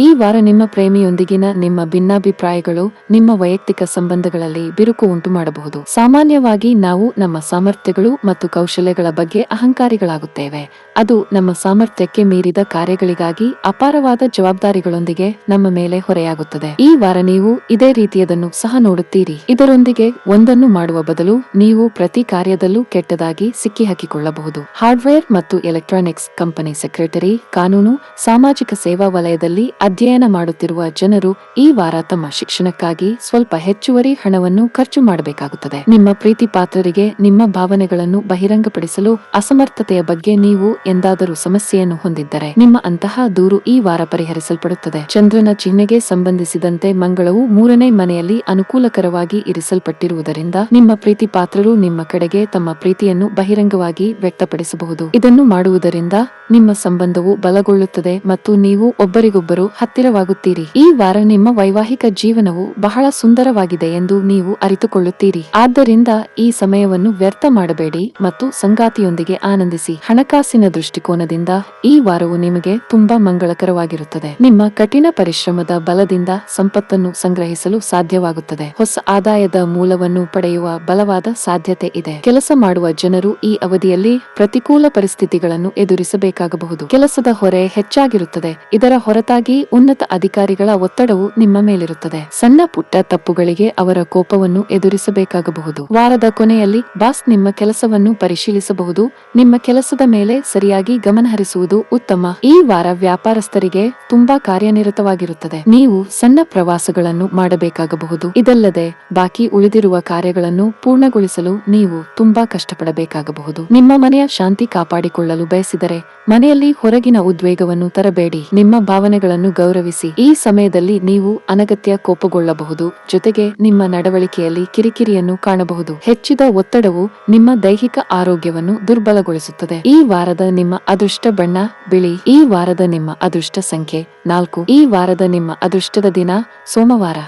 ಈ ವಾರ ನಿಮ್ಮ ಪ್ರೇಮಿಯೊಂದಿಗಿನ ನಿಮ್ಮ ಭಿನ್ನಾಭಿಪ್ರಾಯಗಳು ನಿಮ್ಮ ವೈಯಕ್ತಿಕ ಸಂಬಂಧಗಳಲ್ಲಿ ಬಿರುಕು ಉಂಟು ಮಾಡಬಹುದು. ಸಾಮಾನ್ಯವಾಗಿ ನಾವು ನಮ್ಮ ಸಾಮರ್ಥ್ಯಗಳು ಮತ್ತು ಕೌಶಲ್ಯಗಳ ಬಗ್ಗೆ ಅಹಂಕಾರಿಗಳಾಗುತ್ತೇವೆ. ಅದು ನಮ್ಮ ಸಾಮರ್ಥ್ಯಕ್ಕೆ ಮೀರಿದ ಕಾರ್ಯಗಳಿಗಾಗಿ ಅಪಾರವಾದ ಜವಾಬ್ದಾರಿಗಳೊಂದಿಗೆ ನಮ್ಮ ಮೇಲೆ ಹೊರೆಯಾಗುತ್ತದೆ. ಈ ವಾರ ನೀವು ಇದೇ ರೀತಿಯದನ್ನು ಸಹ ನೋಡುತ್ತೀರಿ. ಇದರೊಂದಿಗೆ ಒಂದನ್ನು ಮಾಡುವ ಬದಲು ನೀವು ಪ್ರತಿ ಕಾರ್ಯದಲ್ಲೂ ಕೆಟ್ಟದಾಗಿ ಸಿಕ್ಕಿಹಾಕಿಕೊಳ್ಳಬಹುದು. ಹಾರ್ಡ್ವೇರ್ ಮತ್ತು ಎಲೆಕ್ಟ್ರಾನಿಕ್ಸ್ ಕಂಪನಿ ಸೆಕ್ರೆಟರಿ, ಕಾನೂನು, ಸಾಮಾಜಿಕ ಸೇವಾ ವಲಯದಲ್ಲಿ ಅಧ್ಯಯನ ಮಾಡುತ್ತಿರುವ ಜನರು ಈ ವಾರ ತಮ್ಮ ಶಿಕ್ಷಣಕ್ಕಾಗಿ ಸ್ವಲ್ಪ ಹೆಚ್ಚುವರಿ ಹಣವನ್ನು ಖರ್ಚು ಮಾಡಬೇಕಾಗುತ್ತದೆ. ನಿಮ್ಮ ಪ್ರೀತಿ ಪಾತ್ರರಿಗೆ ನಿಮ್ಮ ಭಾವನೆಗಳನ್ನು ಬಹಿರಂಗಪಡಿಸಲು ಅಸಮರ್ಥತೆಯ ಬಗ್ಗೆ ನೀವು ಎಂದಾದರೂ ಸಮಸ್ಯೆಯನ್ನು ಹೊಂದಿದ್ದರೆ ನಿಮ್ಮ ಅಂತಹ ದೂರು ಈ ವಾರ ಪರಿಹರಿಸಲ್ಪಡುತ್ತದೆ. ಚಂದ್ರನ ಚಿಹ್ನೆಗೆ ಸಂಬಂಧಿಸಿದಂತೆ ಮಂಗಳವು 3ನೇ ಮನೆಯಲ್ಲಿ ಅನುಕೂಲಕರವಾಗಿ ಇರಿಸಲ್ಪಟ್ಟಿರುವುದರಿಂದ ನಿಮ್ಮ ಪ್ರೀತಿ ಪಾತ್ರರು ನಿಮ್ಮ ಕಡೆಗೆ ತಮ್ಮ ಪ್ರೀತಿಯನ್ನು ಬಹಿರಂಗವಾಗಿ ವ್ಯಕ್ತಪಡಿಸಬಹುದು. ಇದನ್ನು ಮಾಡುವುದರಿಂದ ನಿಮ್ಮ ಸಂಬಂಧವು ಬಲಗೊಳ್ಳುತ್ತದೆ ಮತ್ತು ನೀವು ಒಬ್ಬರಿಗೊಬ್ಬರು ಹತ್ತಿರವಾಗುತ್ತೀರಿ. ಈ ವಾರ ನಿಮ್ಮ ವೈವಾಹಿಕ ಜೀವನವು ಬಹಳ ಸುಂದರವಾಗಿದೆ ಎಂದು ನೀವು ಅರಿತುಕೊಳ್ಳುತ್ತೀರಿ. ಆದ್ದರಿಂದ ಈ ಸಮಯವನ್ನು ವ್ಯರ್ಥ ಮಾಡಬೇಡಿ ಮತ್ತು ಸಂಗಾತಿಯೊಂದಿಗೆ ಆನಂದಿಸಿ. ಹಣಕಾಸಿನ ದೃಷ್ಟಿಕೋನದಿಂದ ಈ ವಾರವು ನಿಮಗೆ ತುಂಬಾ ಮಂಗಳಕರವಾಗಿರುತ್ತದೆ. ನಿಮ್ಮ ಕಠಿಣ ಪರಿಶ್ರಮದ ಬಲದಿಂದ ಸಂಪತ್ತನ್ನು ಸಂಗ್ರಹಿಸಲು ಸಾಧ್ಯವಾಗುತ್ತದೆ. ಹೊಸ ಆದಾಯದ ಮೂಲವನ್ನು ಪಡೆಯುವ ಬಲವಾದ ಸಾಧ್ಯತೆ ಇದೆ. ಕೆಲಸ ಮಾಡುವ ಜನರು ಈ ಅವಧಿಯಲ್ಲಿ ಪ್ರತಿಕೂಲ ಪರಿಸ್ಥಿತಿಗಳನ್ನು ಎದುರಿಸಬೇಕಾಗಬಹುದು. ಕೆಲಸದ ಹೊರೆ ಹೆಚ್ಚಾಗಿರುತ್ತದೆ. ಇದರ ಹೊರತಾಗಿ ಉನ್ನತ ಅಧಿಕಾರಿಗಳ ಒತ್ತಡವು ನಿಮ್ಮ ಮೇಲಿರುತ್ತದೆ. ಸಣ್ಣ ಪುಟ್ಟ ತಪ್ಪುಗಳಿಗೆ ಅವರ ಕೋಪವನ್ನು ಎದುರಿಸಬೇಕಾಗಬಹುದು. ವಾರದ ಕೊನೆಯಲ್ಲಿ ಬಾಸ್ ನಿಮ್ಮ ಕೆಲಸವನ್ನು ಪರಿಶೀಲಿಸಬಹುದು. ನಿಮ್ಮ ಕೆಲಸದ ಮೇಲೆ ಸರಿಯಾಗಿ ಗಮನಹರಿಸುವುದು ಉತ್ತಮ. ಈ ವಾರ ವ್ಯಾಪಾರಸ್ಥರಿಗೆ ತುಂಬಾ ಕಾರ್ಯನಿರತವಾಗಿರುತ್ತದೆ. ನೀವು ಸಣ್ಣ ಪ್ರವಾಸಗಳನ್ನು ಮಾಡಬೇಕಾಗಬಹುದು. ಇದಲ್ಲದೆ ಬಾಕಿ ಉಳಿದಿರುವ ಕಾರ್ಯಗಳನ್ನು ಪೂರ್ಣಗೊಳಿಸಲು ನೀವು ತುಂಬಾ ಕಷ್ಟಪಡಬೇಕಾಗಬಹುದು. ನಿಮ್ಮ ಮನೆಯ ಶಾಂತಿ ಕಾಪಾಡಿಕೊಳ್ಳಲು ಬಯಸಿದರೆ ಮನೆಯಲ್ಲಿ ಹೊರಗಿನ ಉದ್ವೇಗವನ್ನು ತರಬೇಡಿ. ನಿಮ್ಮ ಭಾವನೆಗಳನ್ನು ಗೌರವಿಸಿ. ಈ ಸಮಯದಲ್ಲಿ ನೀವು ಅನಗತ್ಯ ಕೋಪಗೊಳ್ಳಬಹುದು. ಜೊತೆಗೆ ನಿಮ್ಮ ನಡವಳಿಕೆಯಲ್ಲಿ ಕಿರಿಕಿರಿಯನ್ನು ಕಾಣಬಹುದು. ಹೆಚ್ಚಿದ ಒತ್ತಡವು ನಿಮ್ಮ ದೈಹಿಕ ಆರೋಗ್ಯವನ್ನು ದುರ್ಬಲಗೊಳಿಸುತ್ತದೆ. ಈ ವಾರದ ನಿಮ್ಮ ಅದೃಷ್ಟ ಬಣ್ಣ ಬಿಳಿ. ಈ ವಾರದ ನಿಮ್ಮ ಅದೃಷ್ಟ ಸಂಖ್ಯೆ 4. ಈ ವಾರದ ನಿಮ್ಮ ಅದೃಷ್ಟದ ದಿನ ಸೋಮವಾರ.